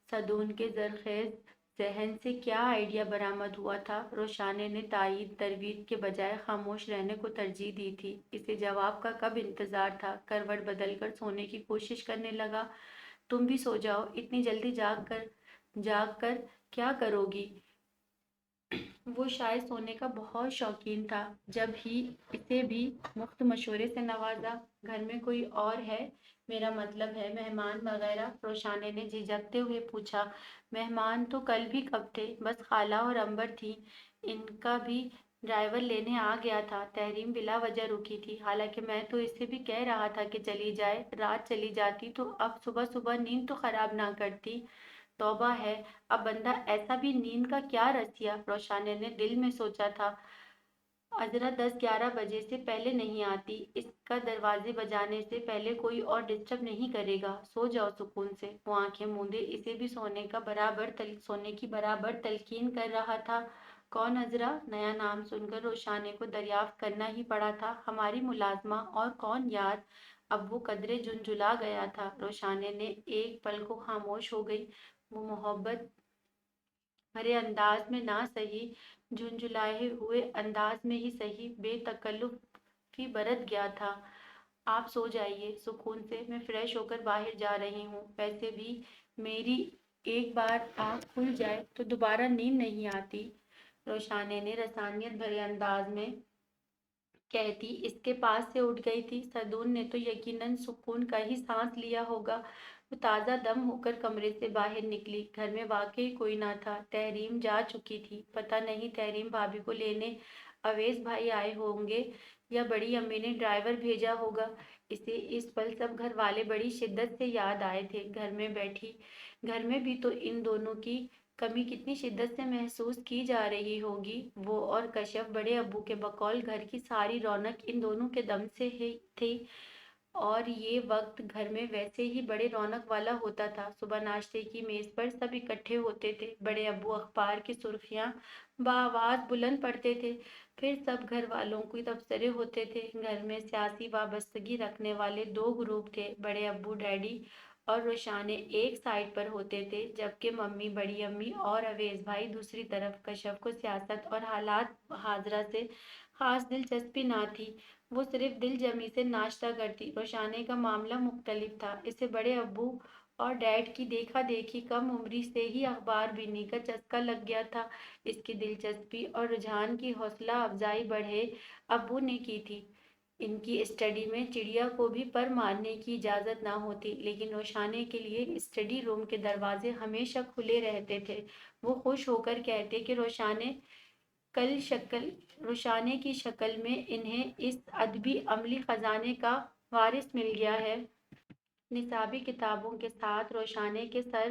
सदून के जरखेज जहन से क्या आइडिया बरामद हुआ था? रोशाने ने तायीद तरवीद के बजाय खामोश रहने को तरजीह दी थी। इसे जवाब का कब इंतजार था। करवट बदलकर सोने की कोशिश करने लगा। तुम भी सो जाओ, इतनी जल्दी जाग कर क्या करोगी? वो शायद सोने का बहुत शौकीन था। जब ही इसे भी मुफ्त मशवरे से नवाजा। घर में कोई और है? मेरा मतलब है मेहमान वगैरह, रोशाने ने झिझकते हुए पूछा। मेहमान तो कल भी कब थे, बस खाला और अंबर थी। इनका भी ड्राइवर लेने आ गया था। तहरीम बिला वजह रुकी थी। हालांकि मैं तो इसे भी कह रहा था कि चली जाए, रात चली जाती तो अब सुबह सुबह नींद तो खराब ना करती। तौबा है, अब बंदा ऐसा भी नींद का क्या रसिया, रोशाने ने दिल में सोचा था। अजरा 10-11 बजे से पहले नहीं आती, इसका दरवाजे बजाने से पहले कोई और डिस्टर्ब नहीं करेगा। सो जाओ सुकून से। वो आंखें मूंदे इसे भी सोने की बराबर तलकीन कर रहा था। कौन अजरा? नया नाम सुनकर रोशाने को दरियाफ्त करना ही पड़ा था। हमारी मुलाजमा, और कौन यार? अब वो कदरे झुंझुला गया था। रोशाने ने एक पल को खामोश हो गई। वो मोहब्बत भरे अंदाज में ना सही, झुंझुलाए हुए अंदाज में ही सही, बेतकल्लुफी बरत गया था। आप सो जाइए सुकून से, मैं फ्रेश होकर बाहर जा रही हूँ। वैसे भी मेरी एक बार आँख खुल जाए तो दोबारा नींद नहीं आती। रोशाने ने रसानियत भरे अंदाज में कहती इसके पास से उठ गई थी। सदून ने तो यकीनन सुकून का ही सांस लिया होगा। वो ताज़ा दम होकर कमरे से बाहर निकली। घर में वाकई कोई ना था। तहरीम जा चुकी थी। पता नहीं तहरीम भाभी को लेने अवेश भाई आए होंगे या बड़ी अम्मी ने ड्राइवर भेजा होगा। इसे इस पल सब घर वाले बड़ी शिद्दत से याद आए थे। घर में भी तो इन दोनों की कमी कितनी शिद्दत से महसूस की जा रही होगी। वो और कश्यप, बड़े अब्बू के बकौल घर की सारी रौनक इन दोनों के दम से ही थी। और ये वक्त घर में वैसे ही बड़े रौनक वाला होता था। सुबह नाश्ते की मेज पर सब इकट्ठे होते थे। बड़े अब्बू अखबार की सुर्खियां बाआवाज बुलंद पढ़ते थे। फिर सब घर वालों की तबसरे होते थे। घर में सियासी वाबस्तगी रखने वाले 2 ग्रुप थे। बड़े अब्बू डैडी और रोशाने एक साइड पर होते थे, जबकि मम्मी, बड़ी अम्मी और अवेज भाई दूसरी तरफ। कश्यप को सियासत और हालात हाजरा से खास दिलचस्पी ना थी। वो सिर्फ दिल जमी से नाश्ता करती। रोशाने का मामला मुख्तलिफ था। इसे बड़े अब्बू और डैड की देखा देखी कम उम्री से ही अखबार बीनी का चस्का लग गया था। इसकी दिलचस्पी और रुझान की हौसला अफजाई बड़े अब्बू ने की थी। ان کی اسٹڈی میں چڑیا کو بھی پر مارنے کی اجازت نہ ہوتی، لیکن روشانے کے لیے اسٹڈی روم کے دروازے ہمیشہ کھلے رہتے تھے۔ وہ خوش ہو کر کہتے کہ روشانے کی شکل میں انہیں اس ادبی عملی خزانے کا وارث مل گیا ہے۔ نصابی کتابوں کے ساتھ روشانے کے سر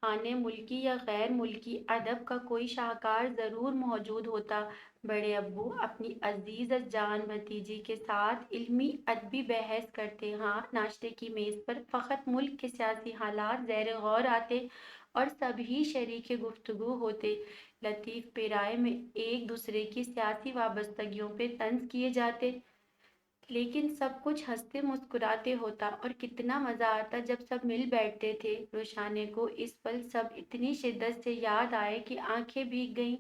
خانے ملکی یا غیر ملکی ادب کا کوئی شاہکار ضرور موجود ہوتا۔ بڑے ابو اپنی عزیز جان بھتیجی کے ساتھ علمی ادبی بحث کرتے، ہاں ناشتے کی میز پر فقط ملک کے سیاسی حالات زیر غور آتے اور سب ہی شریک گفتگو ہوتے۔ لطیف پیرائے میں ایک دوسرے کی سیاسی وابستگیوں پہ طنز کیے جاتے، لیکن سب کچھ ہنستے مسکراتے ہوتا، اور کتنا مزہ آتا جب سب مل بیٹھتے تھے۔ روشانے کو اس پل سب اتنی شدت سے یاد آئے کہ آنکھیں بھیگ گئیں۔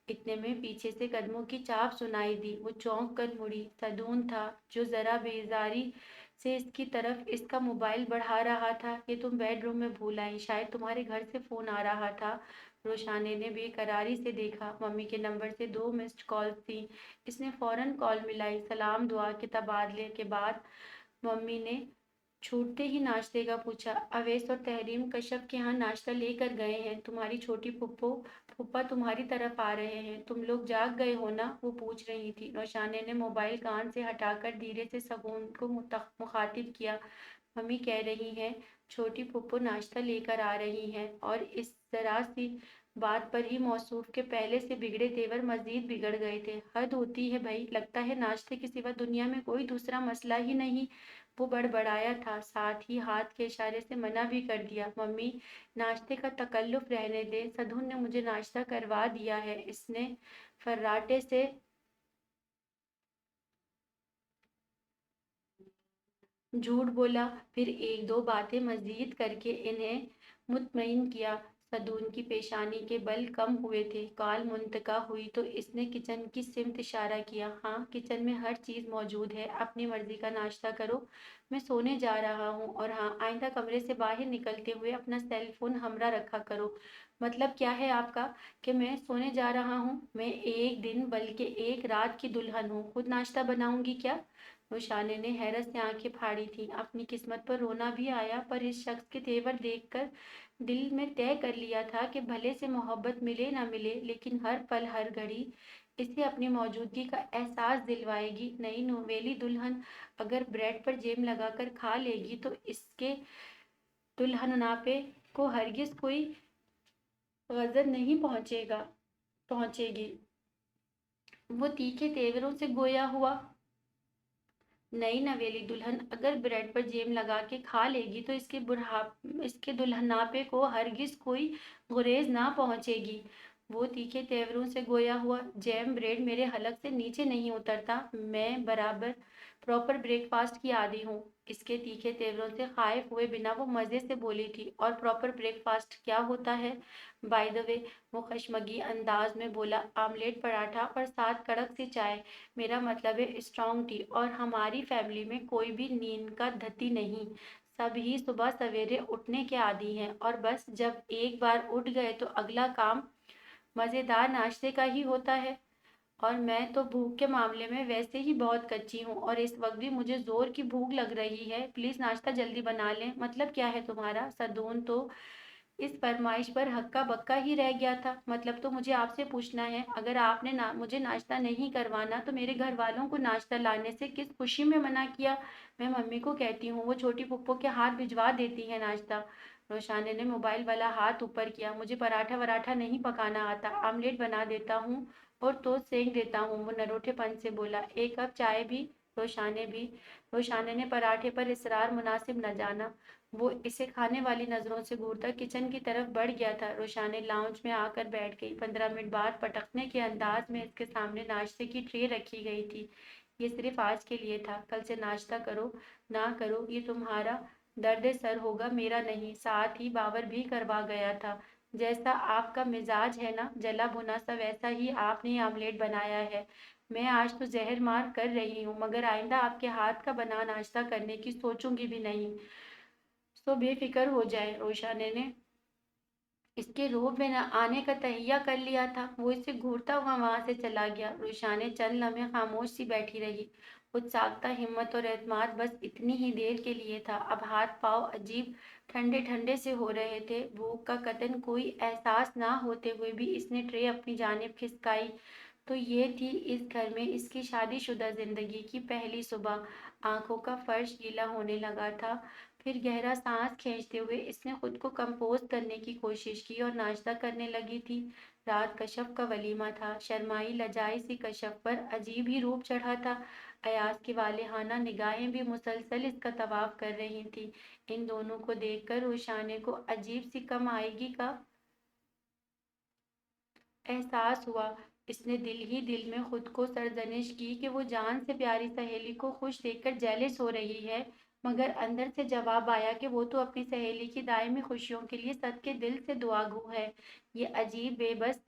اتنے میں پیچھے سے قدموں کی چاپ سنائی دی۔ وہ چونک کر مڑی۔ صدون تھا جو ذرا بیزاری سے اس کی طرف اس کا موبائل بڑھا رہا تھا۔ یہ تم بیڈ روم میں بھول آئی، شاید تمہارے گھر سے فون آ رہا تھا۔ روشانے نے بے قراری سے دیکھا۔ ممی کے نمبر سے 2 مسڈ کالز تھیں۔ اس نے فوراً کال ملائی۔ سلام دعا کے تبادلے کے بعد ممی نے چھوٹتے ہی ناشتے کا پوچھا۔ اویس اور تحریم کشف کے ہاں ناشتہ لے کر گئے ہیں، تمہاری چھوٹی پھوپھا تمہاری طرف آ رہے ہیں، تم لوگ جاگ گئے ہو نا، وہ پوچھ رہی تھی۔ روشانے نے موبائل کان سے ہٹا کر دھیرے سے صدون کو مخاطب کیا۔ ممی کہہ رہی ہیں چھوٹی پھوپھو ناشتہ لے کر آ رہی ہیں، اور اس ذرا سی بات پر ہی موصوف کے پہلے سے بگڑے تیور مزید بگڑ گئے تھے۔ حد ہوتی ہے بھائی، لگتا ہے ناشتے کے سوا دنیا میں کوئی دوسرا مسئلہ ہی نہیں، وہ بڑبڑایا تھا، ساتھ ہی ہاتھ کے اشارے سے منع بھی کر دیا۔ ممی ناشتے کا تکلف رہنے دیں، صدون نے مجھے ناشتہ کروا دیا ہے، اس نے فراٹے سے جھوٹ بولا، پھر ایک دو باتیں مزید کر کے انہیں مطمئن کیا۔ صدون کی پیشانی کے بل کم ہوئے تھے۔ کال منتقل ہوئی تو اس نے کچن کی سمت اشارہ کیا۔ ہاں کچن میں ہر چیز موجود ہے، اپنی مرضی کا ناشتہ کرو، میں سونے جا رہا ہوں، اور ہاں آئندہ کمرے سے باہر نکلتے ہوئے اپنا سیل فون ہمراہ رکھا کرو۔ مطلب کیا ہے آپ کا کہ میں سونے جا رہا ہوں؟ میں ایک دن بلکہ ایک رات کی دلہن ہوں، خود ناشتہ بناؤں گی کیا؟ روشانے نے حیرت سے آنکھیں پھاڑی تھیں۔ اپنی قسمت پر رونا بھی آیا، پر اس شخص کے تیور دیکھ کر دل میں طے کر لیا تھا کہ بھلے سے محبت ملے نہ ملے، لیکن ہر پل ہر گھڑی اسے اپنی موجودگی کا احساس دلوائے گی۔ نئی نویلی دلہن اگر بریڈ پر جیم لگا کر کھا لے گی تو اس کے دلہناپے کو ہرگز کوئی غضب نہیں پہنچے گی۔ وہ تیکھے تیوروں سے گویا ہوا۔ نئی نویلی دلہن اگر بریڈ پر جیم لگا کے کھا لے گی تو اس کے دلہناپے کو ہرگز کوئی گریز نہ پہنچے گی۔ وہ تیکھے تیوروں سے گویا ہوا۔ جیم بریڈ میرے حلق سے نیچے نہیں اترتا، میں پراپر بریک فاسٹ کی عادی ہوں۔ اس کے تیکھے تیوروں سے خائف ہوئے بنا وہ مزے سے بولی تھی، اور پراپر بریک فاسٹ کیا ہوتا ہے؟ بائی دی وے، وہ خشمگی انداز میں بولا، آملیٹ پراٹھا اور ساتھ کڑک سی چائے، میرا مطلب ہے اسٹرانگ ٹی، اور ہماری فیملی میں کوئی بھی نیند کا دھتی نہیں، سب ہی صبح سویرے اٹھنے کے عادی ہیں، اور بس جب ایک بار اٹھ گئے تو اگلا کام مزیدار ناشتے کا ہی ہوتا ہے۔ اور میں تو بھوک کے معاملے میں ویسے ہی بہت کچی ہوں، اور اس وقت بھی مجھے زور کی بھوک لگ رہی ہے، پلیز ناشتہ جلدی بنا لیں۔ مطلب کیا ہے تمہارا؟ صدون تو اس فرمائش پر ہکا بکا ہی رہ گیا تھا۔ مطلب تو مجھے آپ سے پوچھنا ہے، اگر آپ نے مجھے ناشتہ نہیں کروانا تو میرے گھر والوں کو ناشتہ لانے سے کس خوشی میں منع کیا؟ میں ممی کو کہتی ہوں، وہ چھوٹی پھپھو کے ہاتھ بھجوا دیتی ہیں ناشتہ۔ روشانے نے موبائل والا ہاتھ اوپر کیا۔ مجھے پراٹھا وراٹھا نہیں پکانا آتا، آملیٹ بنا دیتا ہوں اور ٹوسٹ سینک دیتا ہوں، وہ نروٹھے پن سے بولا۔ ایک کپ چائے بھی؟ روشانے نے پراٹھے پر اصرار مناسب نہ جانا۔ وہ اسے کھانے والی نظروں سے گھورتا کچن کی طرف بڑھ گیا تھا۔ روشانے لاؤنج میں آ کر بیٹھ گئی۔ 15 منٹ بعد پٹکنے کے انداز میں اس کے سامنے ناشتے کی ٹرے رکھی گئی تھی۔ یہ صرف آج کے لیے تھا، کل سے ناشتہ کرو نہ کرو یہ تمہارا درد سر ہوگا، میرا نہیں۔ ساتھ ہی باور بھی کروا گیا تھا، جیسا آپ کا مزاج ہے نا جلا بھنا سا، ویسا ہی آپ نے آملیٹ بنایا ہے۔ میں آج تو زہر مار کر رہی ہوں، مگر آئندہ آپ کے ہاتھ کا بنا ناشتہ کرنے کی سوچوں گی بھی نہیں، سو بے فکر ہو جائے۔ روشانے نے اس کے روب میں نہ آنے کا تہیہ کر لیا تھا۔ وہ اسے گھورتا ہوا وہاں سے چلا گیا۔ روشانے چند لمحے خاموش سی بیٹھی رہی۔ उत्साहता, हिम्मत और एतमाद बस इतनी ही देर के लिए था। अब हाथ पांव अजीब ठंडे ठंडे से हो रहे थे। भूख का कतन कोई एहसास ना होते हुए भी इसने ट्रे अपनी जानिब खिसकाई। तो ये थी इस घर में इसकी शादीशुदा जिंदगी की पहली सुबह। आंखों का फर्श गीला होने लगा था। फिर गहरा सांस खींचते हुए इसने खुद को कंपोज करने की कोशिश की और नाश्ता करने लगी थी। रात कशफ का वलीमा था। शर्माई लजाई सी कशफ पर अजीब ही रूप चढ़ा था। अयाज की वालेहाना निगाहें भी मुसलसल इसका तवाफ कर रही थी। इन दोनों को देखकर रोशाने को अजीब सी कम आएगी का एहसास हुआ। इसने दिल ही दिल में खुद को सरजनिश की कि वो जान से प्यारी सहेली को खुश देखकर जेलिस हो रही है, मगर अंदर से जवाब आया कि वो तो अपनी सहेली की दायमी खुशियों के लिए सद के दिल से दुआगू है। ये अजीब बेबस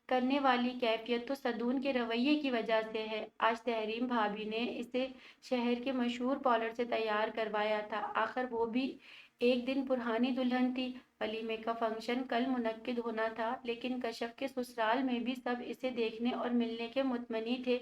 करने वाली कैफियत तो सदून के रवैये की वजह से है। आज तहरीम भाभी ने इसे शहर के मशहूर पार्लर से तैयार करवाया था। आखिर वो भी एक दिन पुरानी दुल्हन थी। वलीमे का फंक्शन कल मुनक्किद होना था, लेकिन कशफ के ससुराल में भी सब इसे देखने और मिलने के मुतमनी थे।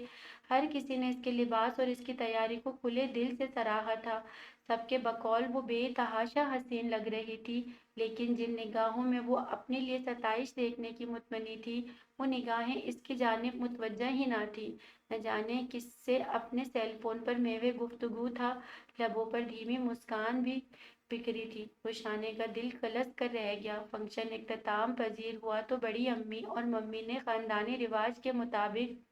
हर किसी ने इसके लिबास और इसकी तैयारी को खुले दिल से सराहा था। सबके बकौल वो बेतहाशा हसीन लग रही थी, लेकिन जिन निगाहों में वो अपने लिए सताइश देखने की मुतमनी थी, वो निगाहें इसकी जानिब मुतवज्जा ही ना थी। न जाने किससे अपने सेल फोन पर मेवे गुफ्तगू था। लबों पर धीमी मुस्कान भी बिखरी थी। रुशाने का दिल कलस कर रह गया। फंक्शन इख्तिताम पजीर हुआ तो बड़ी अम्मी और मम्मी ने खानदानी रिवाज के मुताबिक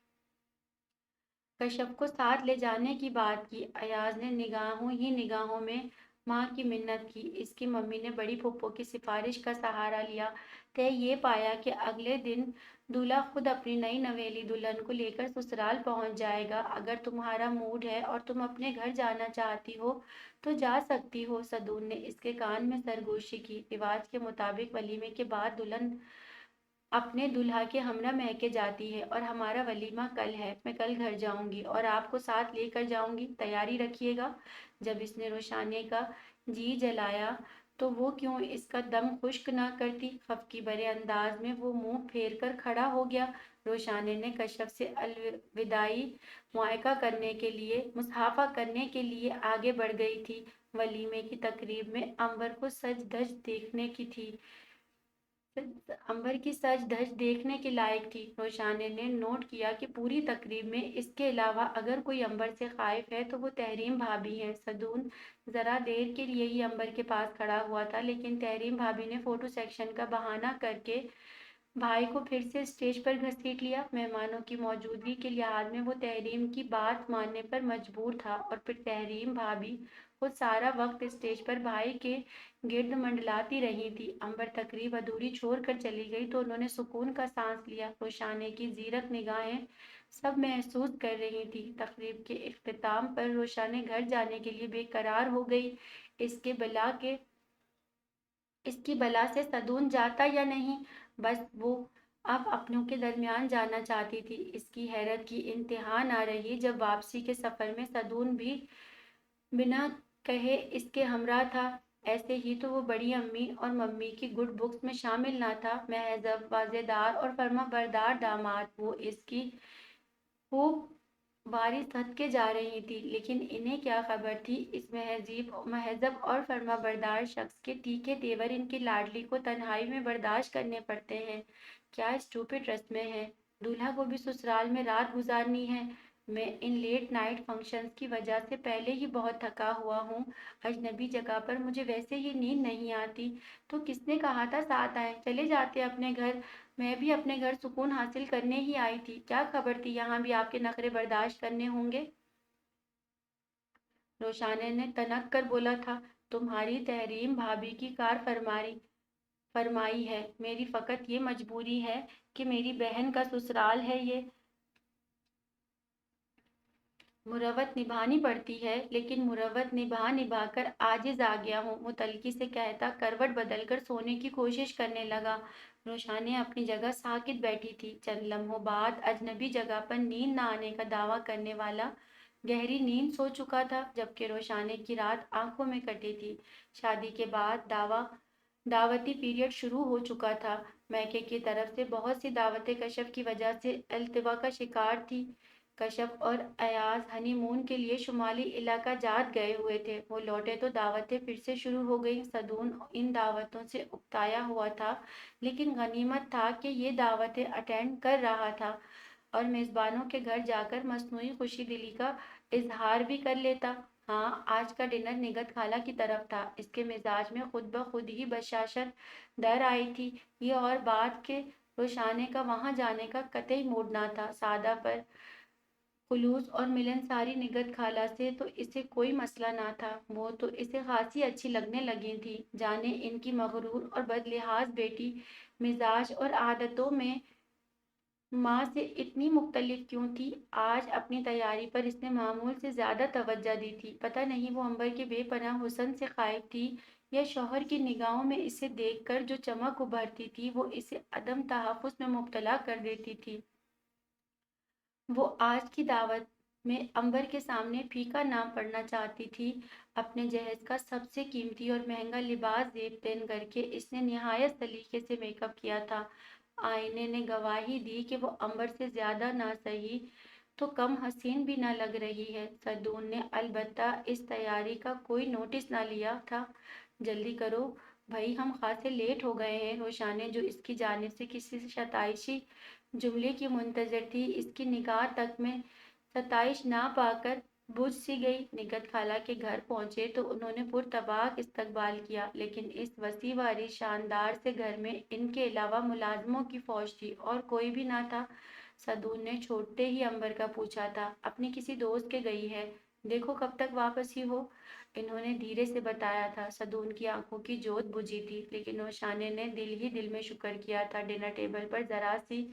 कश्यप को साथ ले जाने की बात की। अयाज ने निगाहों ही निगाहों में माँ की मिन्नत की। इसकी मम्मी ने बड़ी फूफो की सिफारिश का सहारा लिया। तय ये पाया कि अगले दिन दूल्हा खुद अपनी नई नवेली दुल्हन को लेकर ससुराल पहुंच जाएगा। अगर तुम्हारा मूड है और तुम अपने घर जाना चाहती हो तो जा सकती हो। सदून ने इसके कान में सरगोशी की। रिवाज के मुताबिक वलीमे के बाद दुल्हन अपने दूल्हा के हमरा महके जाती है और हमारा वलीमा कल है। मैं कल घर जाऊंगी और आपको साथ लेकर जाऊंगी, तैयारी रखिएगा। जब इसने रोशाने का जी जलाया तो वो क्यों इसका दम खुश्क ना करती। खफकी भरे अंदाज में वो मुंह फेर कर खड़ा हो गया। रोशाने ने कशफ से अलविदाई मुआयका करने के लिए मुसाफा करने के लिए आगे बढ़ गई थी। वलीमे की तकरीब में अंबर को सज धज देखने की थी। अंबर की सज धज देखने के लायक थी। रोशाने ने नोट किया कि पूरी तकरीब में इसके अलावा अगर कोई अंबर से खाइफ है तो वो तहरीम भाभी है। सदून जरा देर के लिए ही अंबर के पास खड़ा हुआ था, लेकिन तहरीम भाभी ने फोटो सेक्शन का बहाना करके भाई को फिर से स्टेज पर घसीट लिया। मेहमानों की मौजूदगी के लिहाज में वो तहरीम की बात मानने पर मजबूर था और फिर तहरीम भाभी खुद सारा वक्त स्टेज पर भाई के गिर्द मंडलाती रही थी। अंबर तकरीब अधूरी छोड़ कर चली गई तो उन्होंने सुकून का सांस लिया। रोशाने की जीरक निगाहें सब महसूस कर रही थी। तकरीब के इख्तिताम पर रोशाने घर जाने के लिए बेकरार हो गई। इसके बला के इसकी बला से सदून जाता या नहीं, बस वो अब अपनों के दरमियान जाना चाहती थी। इसकी हैरत की इंतहा ना रही जब वापसी के सफर में सदून भी बिना कहे इसके हमरा था। ऐसे ही तो वो बड़ी अम्मी और मम्मी की गुड बुक्स में शामिल ना था। महजब वाजेदार और फर्मा बरदार दामाद वो इसकी खूब बारी सदके जा रही थी, लेकिन इन्हें क्या खबर थी इस महजब और फर्माबरदार शख्स के तीखे तेवर इनकी लाडली को तन्हाई में बर्दाश्त करने पड़ते हैं। क्या स्टूपिड रस्में हैं। दूल्हा को भी ससुराल में रात गुजारनी है। मैं इन लेट नाइट फंक्शंस की वजह से पहले ही बहुत थका हुआ हूँ। अजनबी जगह पर मुझे वैसे ही नींद नहीं आती। तो किसने कहा था साथ आए, चले जाते अपने घर। मैं भी अपने घर सुकून हासिल करने ही आई थी। क्या खबर थी यहाँ भी आपके नखरे बर्दाश्त करने होंगे। रोशाने ने तनक कर बोला था। तुम्हारी तहरीम भाभी की कार फरमाई है। मेरी फकत ये मजबूरी है कि मेरी बहन का ससुराल है। ये मुरवत निभानी पड़ती है, लेकिन मुरवत निभा कर आजिज आ गया हूँ। मुतलकी से कहता करवट बदलकर सोने की कोशिश करने लगा। रोशाने अपनी जगह साकित बैठी थी। चंद लम्हों बाद अजनबी जगह पर नींद न आने का दावा करने वाला गहरी नींद सो चुका था, जबकि रोशाने की रात आंखों में कटी थी। शादी के बाद दावती पीरियड शुरू हो चुका था। मैके की तरफ से बहुत सी दावतें कशफ की वजह से अल्तवा का शिकार थी। کشف اور ایاز ہنی مون کے لیے شمالی علاقہ جات گئے ہوئے تھے۔ وہ لوٹے تو دعوتیں پھر سے شروع ہو گئیں۔ صدون ان دعوتوں سے اکتایا ہوا تھا، لیکن غنیمت تھا کہ یہ دعوتیں اٹینڈ کر رہا تھا اور میزبانوں کے گھر جا کر مصنوعی خوشی دلی کا اظہار بھی کر لیتا۔ ہاں، آج کا ڈنر نگہت خالہ کی طرف تھا۔ اس کے مزاج میں خود بخود ہی بشاشت در آئی تھی۔ یہ اور بات کہ روشانے کا وہاں جانے کا قطعی موڈ نہ تھا۔ سادہ پر خلوص اور ملنساری نگہت خالہ سے تو اسے کوئی مسئلہ نہ تھا۔ وہ تو اسے خاصی اچھی لگنے لگی تھی۔ جانے ان کی مغرور اور بدلحاظ بیٹی مزاج اور عادتوں میں ماں سے اتنی مختلف کیوں تھی؟ آج اپنی تیاری پر اس نے معمول سے زیادہ توجہ دی تھی۔ پتہ نہیں وہ عنبر کے بے پناہ حسن سے خائف تھی یا شوہر کی نگاہوں میں اسے دیکھ کر جو چمک ابھرتی تھی وہ اسے عدم تحفظ میں مبتلا کر دیتی تھی۔ وہ آج کی دعوت میں عنبر کے سامنے پھیکا نہ پڑنا چاہتی تھی۔ اپنے جہیز کا سب سے قیمتی اور مہنگا لباس زیب تن کر کے اس نے نہایت سلیقے سے میک اپ کیا تھا۔ آئینے نے گواہی دی کہ وہ عنبر سے زیادہ نہ سہی تو کم حسین بھی نہ لگ رہی ہے۔ صدون نے البتہ اس تیاری کا کوئی نوٹس نہ لیا تھا۔ جلدی کرو بھائی، ہم خاصے لیٹ ہو گئے ہیں۔ روشانے جو اس کی جانب سے کسی ستائشی جملے کی منتظر تھی، اس کی نگاہ تک میں ستائش نہ پا کر بجھ سی گئی۔ نگہت خالہ کے گھر پہنچے تو انہوں نے پرطباق استقبال کیا، لیکن اس وسیع و عریض شاندار سے گھر میں ان کے علاوہ ملازموں کی فوج تھی اور کوئی بھی نہ تھا۔ صدون نے چھوٹتے ہی عنبر کا پوچھا تھا، اپنی کسی دوست کے گئی ہے؟ دیکھو کب تک واپسی ہو۔ انہوں نے دھیرے سے بتایا تھا۔ صدون کی آنکھوں کی جوت بجھی تھی، لیکن روشانے نے دل ہی دل میں شکر کیا تھا۔ ڈنر ٹیبل پر ذرا سی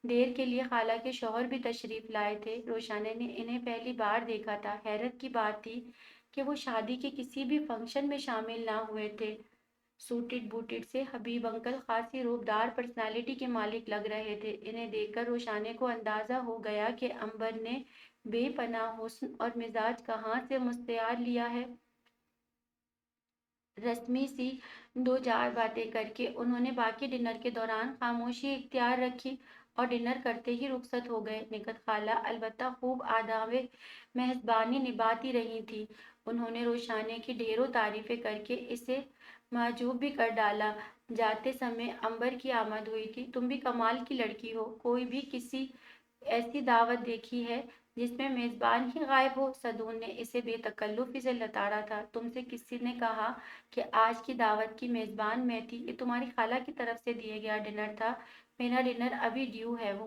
دیر کے لیے خالہ کے شوہر بھی تشریف لائے تھے۔ روشانے نے انہیں پہلی بار دیکھا تھا۔ حیرت کی بات تھی کہ وہ شادی کے کسی بھی فنکشن میں شامل نہ ہوئے تھے۔ سوٹڈ بوٹڈ سے حبیب انکل خاصی روبدار پرسنالٹی کے مالک لگ رہے تھے۔ انہیں دیکھ کر روشانے کو اندازہ ہو گیا کہ عنبر نے بے پناہ حسن اور مزاج کہاں سے مستعار لیا ہے۔ رسمی سی دو چار باتیں کر کے انہوں نے باقی ڈنر کے دوران خاموشی اختیار رکھی اور ڈنر کرتے ہی رخصت ہو گئے۔ نگہت خالہ البتہ خوب آداب میزبانی نبھاتی رہی تھیں۔ انہوں نے روشانے کی ڈھیروں تعریفیں کر کے اسے معجب بھی کر ڈالا۔ جاتے سمے عنبر کی آمد ہوئی تھی۔ تم بھی کمال کی لڑکی ہو، کوئی بھی کسی ایسی دعوت دیکھی ہے جس میں میزبان ہی غائب ہو؟ صدون نے اسے بے تکلفی سے لتاڑا تھا۔ تم سے کسی نے کہا کہ آج کی دعوت کی میزبان میں تھی؟ یہ تمہاری خالہ کی طرف سے دیا گیا ڈنر تھا۔ میرا ڈنر ابھی ڈیو ہے۔ وہ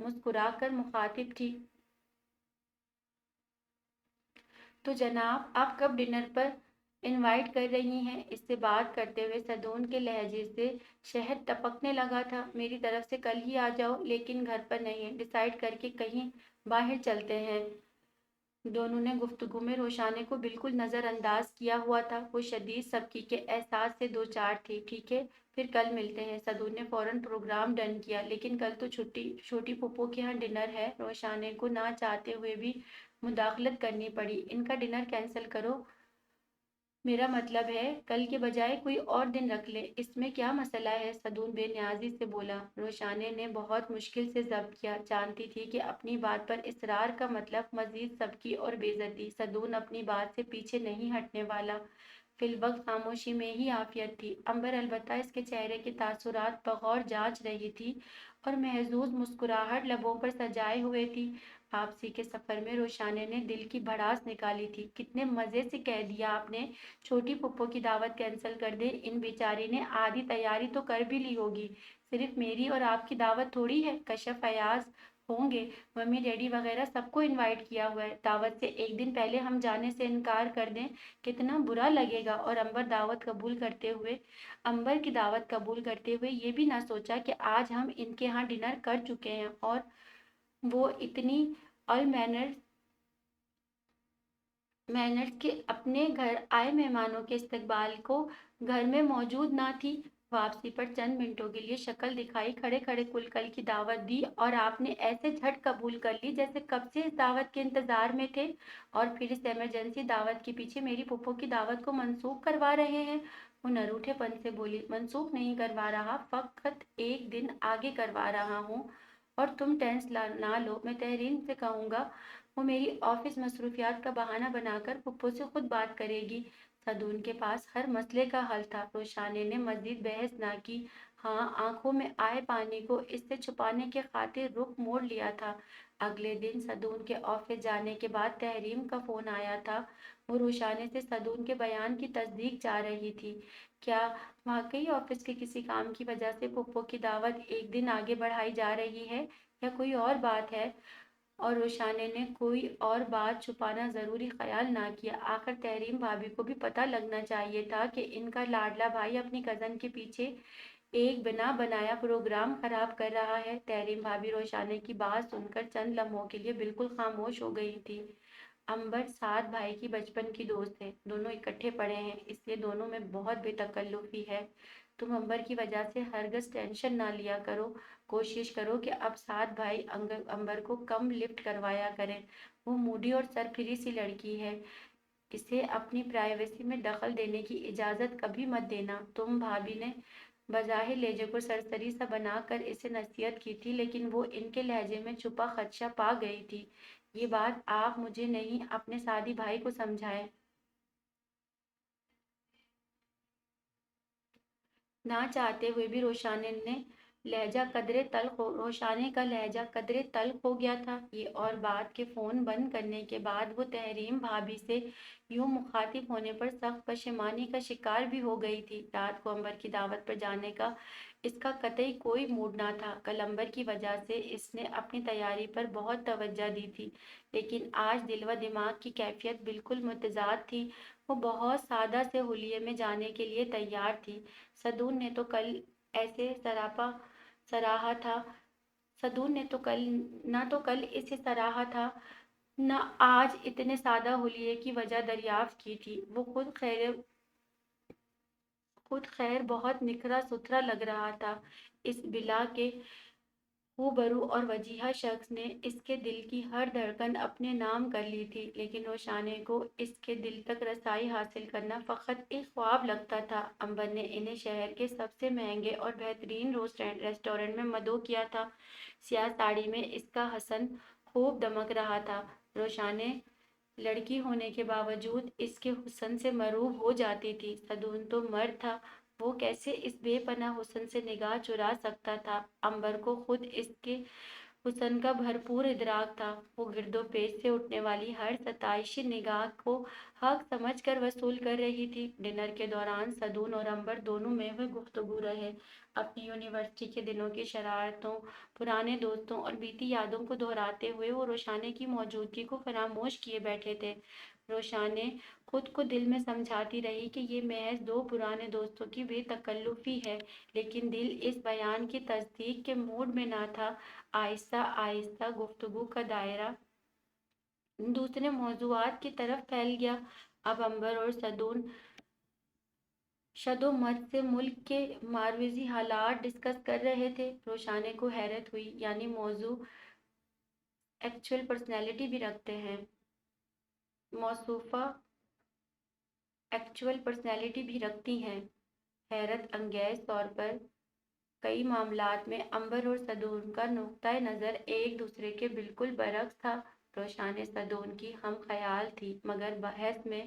مسکرا کر مخاطب تھی۔ تو جناب آپ کب ڈنر پر انوائٹ کر رہی ہیں؟ اس سے بات کرتے ہوئے صدون کے لہجے سے شہد ٹپکنے لگا تھا۔ میری طرف سے کل ہی آ جاؤ، لیکن گھر پر نہیں، ڈیسائیڈ کر کے کہیں باہر چلتے ہیں۔ دونوں نے گفتگو میں روشانے کو بالکل نظر انداز کیا ہوا تھا۔ وہ شدید سبکی کے احساس سے دوچار تھی۔ ٹھیک ہے، پھر کل ملتے ہیں۔ صدون نے فوراً پروگرام ڈن کیا۔ لیکن کل تو چھوٹی پھوپھو کے ہاں ڈنر ہے۔ روشانے کو نہ چاہتے ہوئے بھی مداخلت کرنی پڑی۔ ان کا ڈنر کینسل کرو، میرا مطلب ہے کل کے بجائے کوئی اور دن رکھ لیں۔ اس میں کیا مسئلہ ہے؟ صدون بے نیازی سے بولا۔ روشانے نے بہت مشکل سے ضبط کیا۔ جانتی تھی کہ اپنی بات پر اصرار کا مطلب مزید سبکی اور بے عزتی۔ صدون اپنی بات سے پیچھے نہیں ہٹنے والا۔ فی الوقت خاموشی میں ہی عافیت تھی۔ عنبر البتہ اس کے چہرے کے تاثرات بغور جانچ رہی تھی اور محظوظ مسکراہٹ لبوں پر سجائے ہوئے تھی۔ واپسی کے سفر میں روشانے نے دل کی بھڑاس نکالی تھی۔ کتنے مزے سے کہہ دیا آپ نے چھوٹی پھوپھو کی دعوت کینسل کر دے۔ ان بیچاری نے آدھی تیاری تو کر بھی لی ہوگی۔ صرف میری اور آپ کی دعوت تھوڑی ہے، کشف ایاز ہوں گے، ممی ڈیڈی وغیرہ سب کو انوائٹ کیا ہوا ہے۔ دعوت سے ایک دن پہلے ہم جانے سے انکار کر دیں کتنا برا لگے گا۔ اور عنبر کی دعوت قبول کرتے ہوئے یہ بھی نہ سوچا کہ آج ہم ان کے ہاں ڈنر کر چکے ہیں اور وہ اتنی آل مینرز کے اپنے گھر آئے مہمانوں کے استقبال کو گھر میں موجود نہ تھی۔ واپسی پر چند منٹوں کے لیے شکل دکھائی کھڑے کھڑے کل کی دعوت دی اور آپ نے ایسے جھٹ قبول کر لی جیسے کب سے اس دعوت کے انتظار میں تھے، اور پھر اس ایمرجنسی دعوت کے پیچھے میری پھوپھو کی دعوت کو منسوخ کروا رہے ہیں۔ وہ نروٹھے پن سے بولی، منسوخ نہیں کروا رہا، فقط ایک دن آگے کروا رہا ہوں۔ اور تم نہ لو، میں تحریم سے کہوں گا وہ میری آفس مصروفیات کا بہانہ بنا کر پھپھو سے خود بات کرے گی۔ صدون کے پاس ہر مسئلے کا حل تھا۔ روشانے نے مزید بحث نہ کی۔ ہاں، آنکھوں میں آئے پانی کو اس سے چھپانے کے خاطر رخ موڑ لیا تھا۔ اگلے دن صدون کے آفس جانے کے بعد تحریم کا فون آیا تھا۔ وہ روشانے سے صدون کے بیان کی تصدیق چاہ رہی تھی۔ کیا واقعی آفس کے کسی کام کی وجہ سے پھپھو کی دعوت ایک دن آگے بڑھائی جا رہی ہے یا کوئی اور بات ہے؟ اور روشانے نے کوئی اور بات چھپانا ضروری خیال نہ کیا۔ آخر تحریم بھابھی کو بھی پتہ لگنا چاہیے تھا کہ ان کا لاڈلا بھائی اپنی کزن کے پیچھے ایک بنا بنایا پروگرام خراب کر رہا ہے۔ تحریم بھابھی روشانے کی بات سن کر چند لمحوں کے لیے بالکل خاموش ہو گئی تھی۔ امبر سات بھائی کی بچپن کی دوست ہے، دونوں اکٹھے پڑھے ہیں، اس لیے دونوں میں بہت بے تکلفی ہے۔ تم امبر کی وجہ سے ہرگز ٹینشن نہ لیا کرو۔ کوشش کرو کہ اب سات بھائی امبر کو کم لفٹ کروایا کریں۔ وہ موڈی اور سرپھری سی لڑکی ہے، اسے اپنی پرائیویسی میں دخل دینے کی اجازت کبھی مت دینا۔ تم بھابھی نے بظاہر لہجے کو سرسری سا بنا کر اسے نصیحت کی تھی، لیکن وہ ان کے لہجے میں چھپا خدشہ پا گئی تھی۔ یہ بات آپ مجھے نہیں، اپنے سعدی بھائی کو سمجھائیں۔ نہ چاہتے ہوئے بھی روشانے کا لہجہ قدرے تلخ ہو گیا تھا۔ یہ اور بات کہ فون بند کرنے کے بعد وہ تحریم بھابھی سے یوں مخاطب ہونے پر سخت پشیمانی کا شکار بھی ہو گئی تھی۔ رات کو امبر کی دعوت پر جانے کا اس کا قطعی کوئی موڈ نہ تھا۔ کل امبر کی وجہ سے اس نے اپنی تیاری پر بہت توجہ دی تھی، لیکن آج دل و دماغ کی کیفیت بالکل متضاد تھی۔ وہ بہت سادہ سے حلیے میں جانے کے لیے تیار تھی۔ صدون نے تو کل ایسے سراہا تھا صدون نے تو کل اسے سراہا تھا، نہ آج اتنے سادہ حلیے کی وجہ دریافت کی تھی۔ وہ خود خیر بہت نکھرا ستھرا لگ رہا تھا۔ اس بلا کے روبرو اور وجیہہ شخص نے اس کے دل کی ہر دھڑکن اپنے نام کر لی تھی، لیکن روشانے کو اس کے دل تک رسائی حاصل کرنا فقط ایک خواب لگتا تھا۔ امبر نے انہیں شہر کے سب سے مہنگے اور بہترین ریسٹورنٹ میں مدعو کیا تھا۔ سیاہ ساڑی میں اس کا حسن خوب دمک رہا تھا۔ روشانے لڑکی ہونے کے باوجود اس کے حسن سے مرعوب ہو جاتی تھی۔ صدون تو مرد تھا، وہ کیسے اس بے پناہ حسن سے نگاہ چرا سکتا تھا؟ امبر کو خود اس کے حسن کا بھرپور ادراک تھا۔ وہ گرد و پیش سے اٹھنے والی ہر ستائشی نگاہ کو حق سمجھ کر وصول کر رہی تھی۔ ڈنر کے دوران صدون اور امبر دونوں میں وہ گفتگو رہے۔ اپنی یونیورسٹی کے دنوں کی شرارتوں، پرانے دوستوں اور بیتی یادوں کو دہراتے ہوئے وہ روشانے کی موجودگی کو فراموش کیے بیٹھے تھے۔ روشانے خود کو دل میں سمجھاتی رہی کہ یہ محض دو پرانے دوستوں کی بے تکلفی ہے، لیکن دل اس بیان کی تصدیق کے موڈ میں نہ تھا۔ آہستہ آہستہ گفتگو کا دائرہ دوسرے موضوعات کی طرف پھیل گیا۔ اب امبر اور صدون شد و مد سے ملک کے ماروزی حالات ڈسکس کر رہے تھے۔ روشانے کو حیرت ہوئی، یعنی موضوع ایکچول پرسنالٹی بھی رکھتے ہیں۔ موصوفہ ایکچول پرسنالٹی بھی رکھتی ہیں۔ حیرت انگیز طور پر کئی معاملات میں امبر اور صدون کا نقطۂ نظر ایک دوسرے کے بالکل برعکس تھا۔ روشانے صدون کی ہم خیال تھی، مگر بحث میں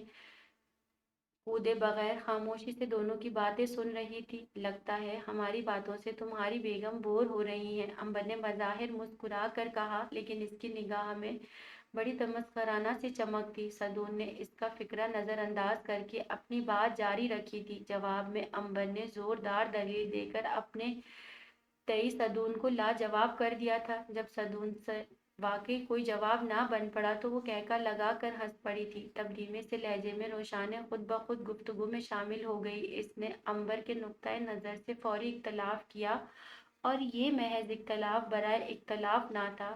کودے بغیر خاموشی سے دونوں کی باتیں سن رہی تھی۔ لگتا ہے ہماری باتوں سے تمہاری بیگم بور ہو رہی ہیں، امبر نے بظاہر مسکرا کر کہا، لیکن اس کی نگاہ میں بڑی تمسخرانہ سی چمک تھی۔ صدون نے اس کا فکرہ نظر انداز کر کے اپنی بات جاری رکھی تھی۔ جواب میں امبر نے زوردار دلیل دے کر اپنے تئیں صدون کو لاجواب کر دیا تھا۔ جب صدون سے واقعی کوئی جواب نہ بن پڑا تو وہ قہقہ لگا کر ہنس پڑی تھی۔ تب دھیمے سے لہجے میں روشانے خود بخود گفتگو میں شامل ہو گئی۔ اس نے امبر کے نقطۂ نظر سے فوری اختلاف کیا، اور یہ محض اختلاف برائے اختلاف نہ تھا۔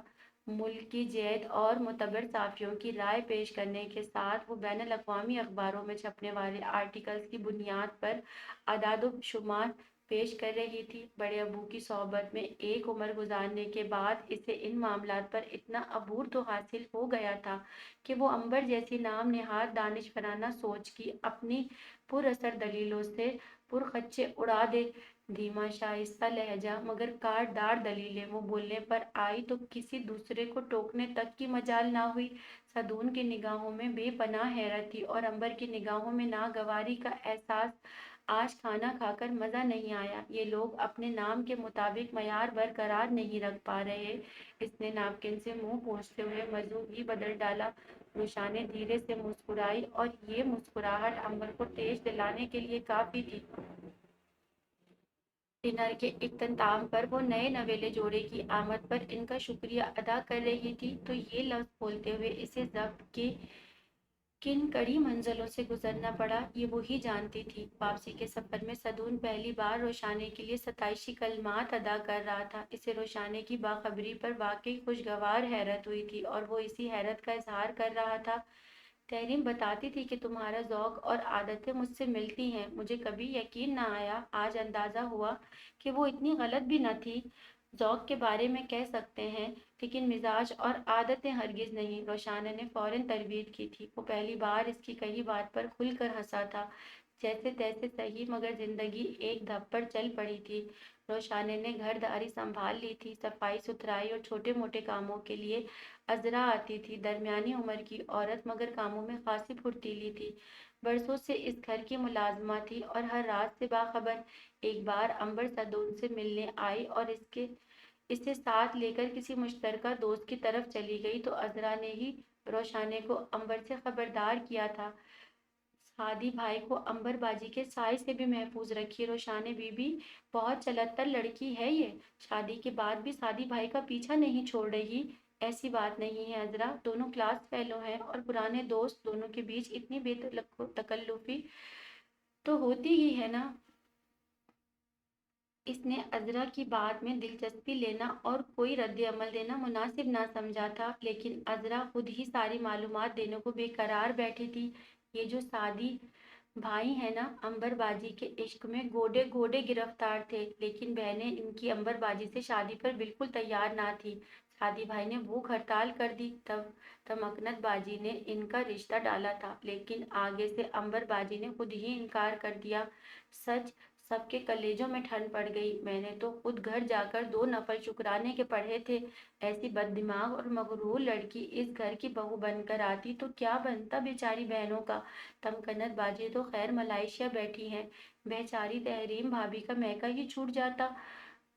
ملک کی جید اور معتبر صحافیوں کی رائے پیش کرنے کے ساتھ وہ بین الاقوامی اخباروں میں چھپنے والے آرٹیکلز کی بنیاد پر اعداد و شمار پیش کر رہی تھی۔ بڑے ابو کی صحبت میں ایک عمر گزارنے کے بعد اسے ان معاملات پر اتنا عبور تو حاصل ہو گیا تھا کہ وہ امبر جیسی نام نہاد دانشورانہ سوچ کی اپنی پر اثر دلیلوں سے پرخچے اڑا دے۔ धीमा शाइस्ता लहजा मगर काटदार दलीलें वो बोलने पर आई तो किसी दूसरे को टोकने तक की मजाल ना हुई। सदून की निगाहों में बेपनाह हैरत थी और अंबर की निगाहों में नागवारी का एहसास। आज खाना खाकर मजा नहीं आया, ये लोग अपने नाम के मुताबिक मयार बरकरार नहीं रख पा रहे। इसने नापकिन से मुंह पोंछते हुए मौजू ही बदल डाला। रुशाने धीरे से मुस्कुराई और ये मुस्कुराहट अंबर को तेज दिलाने के लिए काफी थी। डिनर के इख्तिताम पर वो नए नवेले जोड़े की आमद पर इनका शुक्रिया अदा कर रही थी तो ये लफ्ज बोलते हुए इसे जब्त के किन कड़ी मंजिलों से गुजरना पड़ा ये वो ही जानती थी। वापसी के सफर में सदून पहली बार रोशाने के लिए सताइशी कलमात अदा कर रहा था। इसे रोशाने की बाखबरी पर वाकई खुशगवार हैरत हुई थी और वो इसी हैरत का इजहार कर रहा था। तहरीम बताती थी कि तुम्हारा ज़ौक़ और आदतें मुझसे मिलती हैं। मुझे कभी यकीन न आया, आज अंदाज़ा हुआ कि वो इतनी गलत भी न थी। ज़ौक़ के बारे में कह सकते हैं, लेकिन मिजाज और आदतें हरगिज़ नहीं। रोशाना ने फ़ौरन तरवीद की थी। वो पहली बार इसकी कही बात पर खुलकर हंसा था। जैसे तैसे सही मगर जिंदगी एक धप्पड़ चल पड़ी थी। रोशाने ने घरदारी संभाल ली थी। सफाई सुथराई और छोटे मोटे कामों के लिए अजरा आती थी। दरमियानी उम्र की औरत मगर कामों में खासी फुर्तीली थी। बरसों से इस घर की मुलाजमा थी और हर रात से बाखबर। एक बार अंबर सदून से मिलने आई और इसे साथ लेकर किसी मुश्तरका दोस्त की तरफ चली गई तो अजरा ने ही रोशाने को अंबर से खबरदार किया था। सादी भाई को अंबर बाजी के साय से भी महफूज रखिए। रोशाने बीबी बहुत चलत्तर लड़की है ये, शादी के बाद भी सादी भाई का पीछा नहीं छोड़ रही। ऐसी बात नहीं है अजरा, दोनों क्लास फेलो हैं और पुराने दोस्त, दोनों के बीच इतनी बेतकल्लुफी तो होती ही है ना। इसने अजरा की बात में दिलचस्पी लेना और कोई रद्द-ए-अमल देना मुनासिब ना समझा था, लेकिन अजरा खुद ही सारी मालूमात देने को बेकरार बैठी थी। ये जो सादी भाई है ना, अंबरबाजी के इश्क में घोड़े घोड़े गिरफ्तार थे, लेकिन बहनें इनकी अंबरबाजी से शादी पर बिल्कुल तैयार ना थी। शादी भाई ने भूख हड़ताल कर दी तब तमकनत बाजी ने इनका रिश्ता डाला था, लेकिन आगे से अंबरबाजी ने खुद ही इनकार कर दिया। सच सबके कलेजों में ठंड पड़ गई। मैंने तो खुद घर जाकर 2 नफल शुक्राने के पढ़े थे। ऐसी बददिमाग और मगरूर लड़की इस घर की बहू बनकर आती तो क्या बनता बेचारी बहनों का। तमकनत बाजी तो खैर मलाइशिया बैठी हैं, बेचारी तहरीम भाभी का मैका ही छूट जाता।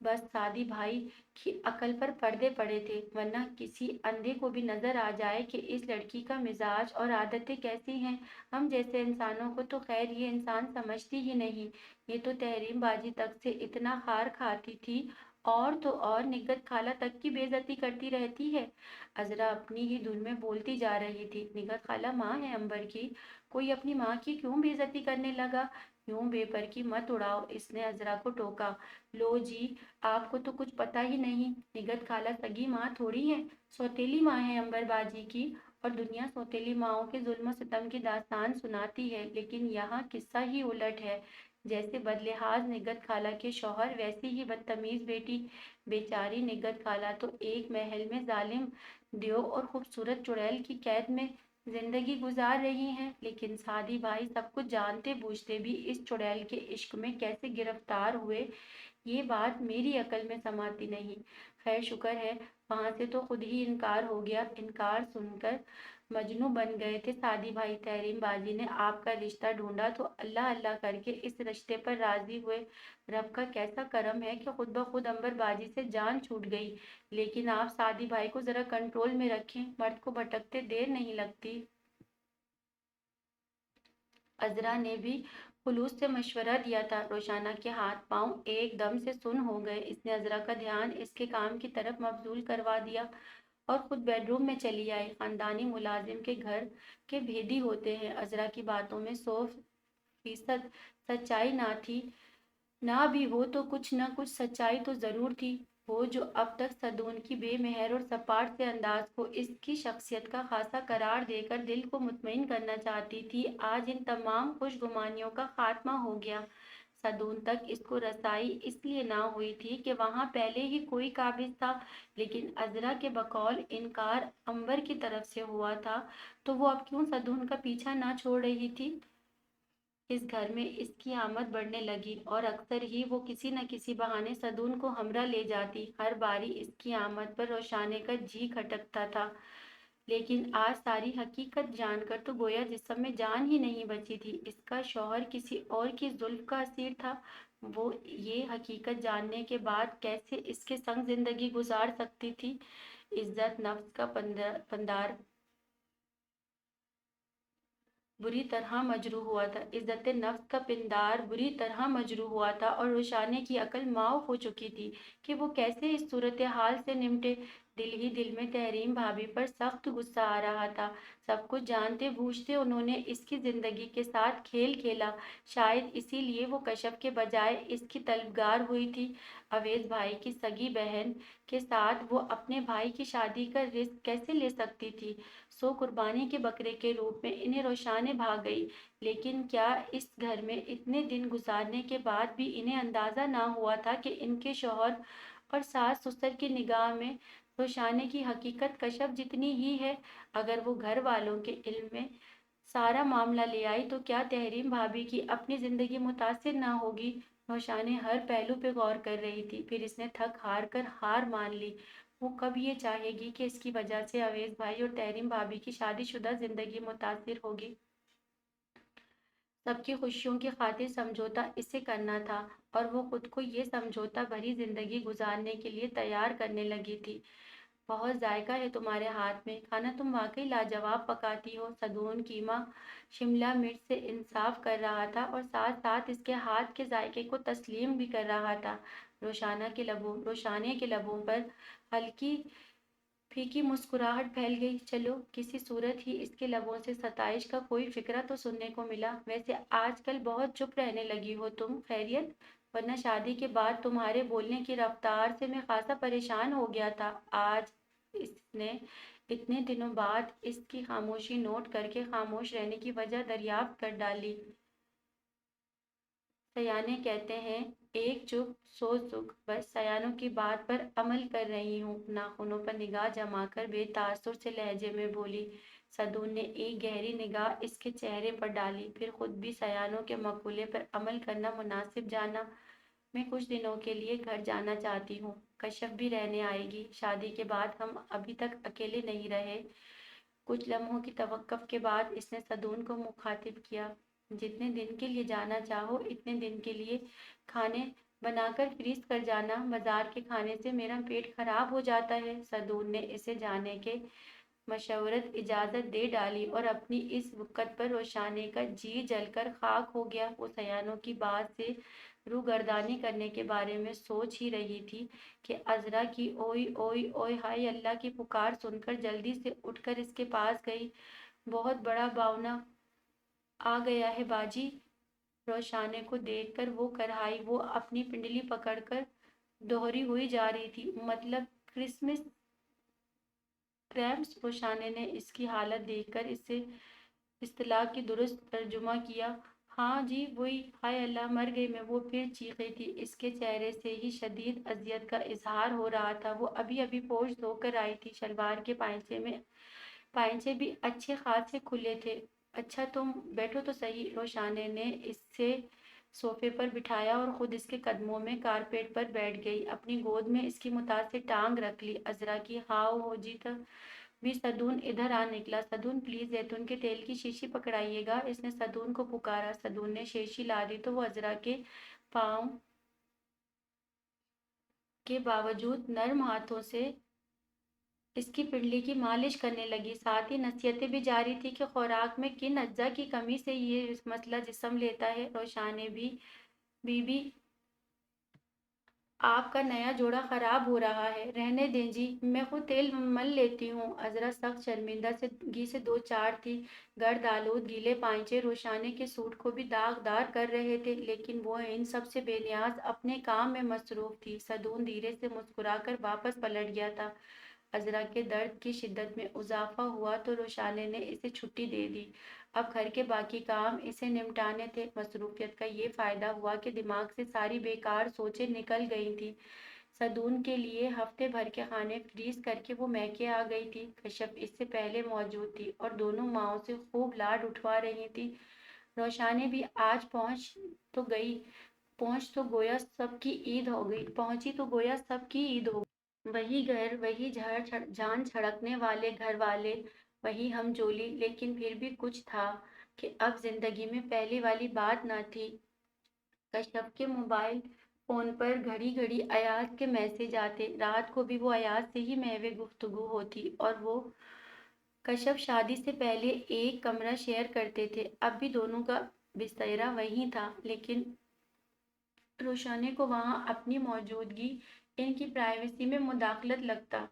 बस सादी भाई की अकल पर पर्दे पड़े थे, वरना किसी अंधे को भी नजर आ जाए कि इस लड़की का मिजाज और आदतें कैसी हैं। हम जैसे इंसानों को तो खैर ये इंसान समझती ही नहीं। ये तो तहरीम बाजी तक से इतना खार खाती थी और तो और निगत खाला तक की बेइज्जती करती रहती है। अजरा अपनी ही धुन में बोलती जा रही थी। निगत खाला माँ है अंबर की, कोई अपनी माँ की क्यों बेइज्जती करने लगा। यूं बेपर की मत उड़ाओ, इसने अजरा को टोका। लो जी, आपको तो कुछ पता ही नहीं। निगत खाला सगी माँ थोड़ी है, सौतेली माँ है अंबर बाजी की। और दुनिया सौतेली माँओं के जुल्म सितम की दास्तान सुनाती है, लेकिन यहाँ किस्सा ही उलट है। जैसे बदलिहाज निगत खाला के शौहर, वैसी ही बदतमीज बेटी। बेचारी निगत खाला तो एक महल में जालिम दियो और खूबसूरत चुड़ैल की कैद में जिंदगी गुजार रही हैं, लेकिन सादी भाई सब कुछ जानते बूझते भी इस चुड़ैल के इश्क में कैसे गिरफ्तार हुए, ये बात मेरी अकल में समाती नहीं। खैर शुक्र है वहां से तो खुद ही इनकार हो गया। इनकार सुनकर मजनू बन गए थे सादी भाई। तहरीम बाजी ने आपका रिश्ता ढूंढा तो अल्लाह अल्लाह करके इस रिश्ते पर राजी हुए। रब का कैसा करम है कि खुद ब खुद अंबर बाजी से जान छूट गई। लेकिन आप सादी भाई को जरा कंट्रोल में रखें, मर्द को भटकते देर नहीं लगती। अजरा ने भी खुलूस से मशवरा दिया था। रोशाना के हाथ पांव एकदम से सुन हो गए। इसने अजरा का ध्यान इसके काम की तरफ मबजूल करवा दिया और खुद बेडरूम में चली आई। खानदानी मुलाजिम के घर के भेदी होते हैं। अजरा की बातों में 100% सच्चाई ना थी, ना भी हो तो कुछ न कुछ सच्चाई तो जरूर थी। वो जो अब तक सदून की बेमेहर और सपाट से अंदाज को इसकी शख्सियत का खासा करार देकर दिल को मुतमईन करना चाहती थी, आज इन तमाम खुशगुमानियों का खात्मा हो गया। सदून तक इसको रसाई इसलिए ना हुई थी कि वहां पहले ही कोई काबिज था, लेकिन अजरा के बकौल इनकार अंबर की तरफ से हुआ था, तो वो अब क्यों सदून का पीछा ना छोड़ रही थी। اس گھر میں اس کی آمد بڑھنے لگی اور اکثر ہی وہ کسی نہ کسی بہانے صدون کو ہمراہ لے جاتی۔ ہر باری اس کی آمد پر روشانے کا جی کھٹکتا تھا، لیکن آج ساری حقیقت جان کر تو گویا جسم میں جان ہی نہیں بچی تھی۔ اس کا شوہر کسی اور کی زلف کا اسیر تھا۔ وہ یہ حقیقت جاننے کے بعد کیسے اس کے سنگ زندگی گزار سکتی تھی؟ عزت نفس کا پندار بری طرح مجروح ہوا تھا، عزت نفس کا پندار بری طرح مجروح ہوا تھا اور روشانے کی عقل معاف ہو چکی تھی کہ وہ کیسے اس صورتحال سے نمٹے۔ دل ہی دل میں تحریم بھابھی پر سخت غصہ آ رہا تھا۔ سب کچھ جانتے بوجھتے انہوں نے اس کی زندگی کے ساتھ کھیل کھیلا، شاید اسی لیے وہ کشف کے بجائے اس کی طلبگار ہوئی تھی۔ اویس بھائی کی سگی بہن کے ساتھ وہ اپنے بھائی کی شادی کا رزق کیسے لے سکتی تھی؟ سو قربانی کے بکرے کے روپ میں انہیں روشانے بھاگ گئی، لیکن کیا اس گھر میں اتنے دن گزارنے کے بعد بھی انہیں اندازہ نہ ہوا تھا کہ ان کے شوہر اور ساس سسر کی نگاہ میں روشانے کی حقیقت کشف جتنی ہی ہے؟ اگر وہ گھر والوں کے علم میں سارا معاملہ لے آئی تو کیا تحریم بھابھی کی اپنی زندگی متاثر نہ ہوگی؟ روشانے ہر پہلو پہ غور کر رہی تھی، پھر اس نے تھک ہار کر ہار مان لی۔ وہ کب یہ چاہے گی کہ اس کی وجہ سے اویس بھائی اور تحریم بھابھی کی شادی شدہ زندگی متاثر ہوگی؟ سب کی خوشیوں کی خاطر سمجھوتا اسے کرنا تھا اور وہ خود کو یہ سمجھوتا بھری زندگی گزارنے کے لیے تیار کرنے لگی تھی۔ بہت ذائقہ ہے تمہارے ہاتھ میں، کھانا تم واقعی لاجواب پکاتی ہو۔ صدون قیمہ شملہ مرچ سے انصاف کر رہا تھا اور ساتھ ساتھ اس کے ہاتھ کے ذائقے کو تسلیم بھی کر رہا تھا۔ روشانے کے لبوں پر ہلکی پھیکی مسکراہٹ پھیل گئی۔ چلو کسی صورت ہی اس کے لبوں سے ستائش کا کوئی فقرہ تو سننے کو ملا۔ ویسے آج کل بہت چپ رہنے لگی ہو تم، خیریت؟ ورنہ شادی کے بعد تمہارے بولنے کی رفتار سے میں خاصا پریشان ہو گیا تھا۔ آج اس نے اتنے دنوں بعد اس کی خاموشی نوٹ کر کے خاموش رہنے کی وجہ دریافت کر ڈالی۔ سیانے کہتے ہیں ایک چپ سو سکھ، بس سیانوں کی بات پر عمل کر رہی ہوں۔ ناخنوں پر نگاہ جما کر بے تاثر سے لہجے میں بولی۔ صدون نے ایک گہری نگاہ اس کے چہرے پر ڈالی، پھر خود بھی سیانوں کے مقولے پر عمل کرنا مناسب جانا۔ میں کچھ دنوں کے لیے گھر جانا چاہتی ہوں، کشف بھی رہنے آئے گی۔ شادی کے بعد ہم ابھی تک اکیلے نہیں رہے۔ کچھ لمحوں کی توقف کے بعد اس نے صدون کو مخاطب کیا۔ جتنے دن کے لیے جانا چاہو اتنے دن کے لیے کھانے بنا کر فریز کر جانا، بازار کے کھانے سے میرا پیٹ خراب ہو جاتا ہے۔ صدون نے اسے جانے کے مشورت اجازت دے ڈالی اور اپنی اس وقت پر روشانے کا جی جل کر خاک ہو گیا۔ وہ سیانوں کی بات سے روگردانی کرنے کے بارے میں سوچ ہی رہی تھی کہ عذرا کی اوئی اوئی اوئے ہائے اللہ کی پکار سن کر جلدی سے اٹھ کر اس کے پاس گئی۔ بہت بڑا باؤنا آ گیا ہے باجی۔ روشانے کو دیکھ کر وہ اپنی پنڈلی پکڑ کر دوہری ہوئی جا رہی تھی۔ مطلب کرسمس کریمپس؟ روشانے نے اس کی حالت دیکھ کر اسے اصطلاح کی درست ترجمہ کیا۔ ہاں جی وہی، ہائے اللہ مر گئی میں، وہ پھر چیخی تھی۔ اس کے چہرے سے ہی شدید اذیت کا اظہار ہو رہا تھا۔ وہ ابھی ابھی پوچھ دھو کر آئی تھی، شلوار کے پائنچے بھی اچھے خاصے کھلے تھے۔ اچھا تم بیٹھو تو صحیح۔ روشانے نے اسے صوفے پر بٹھایا اور خود اس کے قدموں میں کارپیٹ پر بیٹھ گئی، اپنی گود میں اس کی متاثر ٹانگ رکھ لی۔ عذرا کی ہاؤ ہو جی بھی صدون ادھر آ نکلا۔ صدون پلیز زیتون کے تیل کی شیشی پکڑائیے گا، اس نے صدون کو پکارا۔ صدون نے شیشی لا دی تو وہ عذرا کے پاؤں کے باوجود نرم ہاتھوں سے اس کی پنڈلی کی مالش کرنے لگی، ساتھ ہی نصیحتیں بھی جاری تھی کہ خوراک میں کن اجزاء کی کمی سے یہ مسئلہ جسم لیتا ہے۔ روشانے بی بی آپ کا نیا جوڑا خراب ہو رہا ہے، رہنے دیں جی، میں خود تیل مل لیتی ہوں۔ عذرا سخت شرمندگی سے دو چار تھی۔ گرد آلود گیلے پائنچے روشانے کے سوٹ کو بھی داغدار کر رہے تھے، لیکن وہ ان سب سے بے نیاز اپنے کام میں مصروف تھی۔ صدون دھیرے سے مسکرا کر واپس پلٹ گیا تھا۔ عذرا کے درد کی شدت میں اضافہ ہوا تو روشانے نے اسے چھٹی دے دی۔ اب گھر کے باقی کام اسے نمٹانے تھے۔ مصروفیت کا یہ فائدہ ہوا کہ دماغ سے ساری بیکار سوچیں نکل گئی تھیں۔ صدون کے لیے ہفتے بھر کے کھانے فریز کر کے وہ میکے آ گئی تھی۔ کشف اس سے پہلے موجود تھی اور دونوں ماؤں سے خوب لاڈ اٹھوا رہی تھی۔ रोशाने भी आज पहुंच तो गोया सबकी ईद हो गई, पहुंची तो गोया सबकी ईद हो गई। वही घर, वही जान छड़कने वाले घर वाले, वही हम जोली, लेकिन फिर भी कुछ था कि अब जिंदगी में पहली वाली बात ना थी। कश्यप के मोबाइल फोन पर घड़ी घड़ी अयाज के मैसेज आते, रात को भी वो अयाज से ही महवे गुफ्तगू होती। और वो कश्यप शादी से पहले एक कमरा शेयर करते थे, अब भी दोनों का बिस्तरा वही था, लेकिन रोशाने को वहां अपनी मौजूदगी, इनकी प्राइवेसी में मुदाखलत लगता।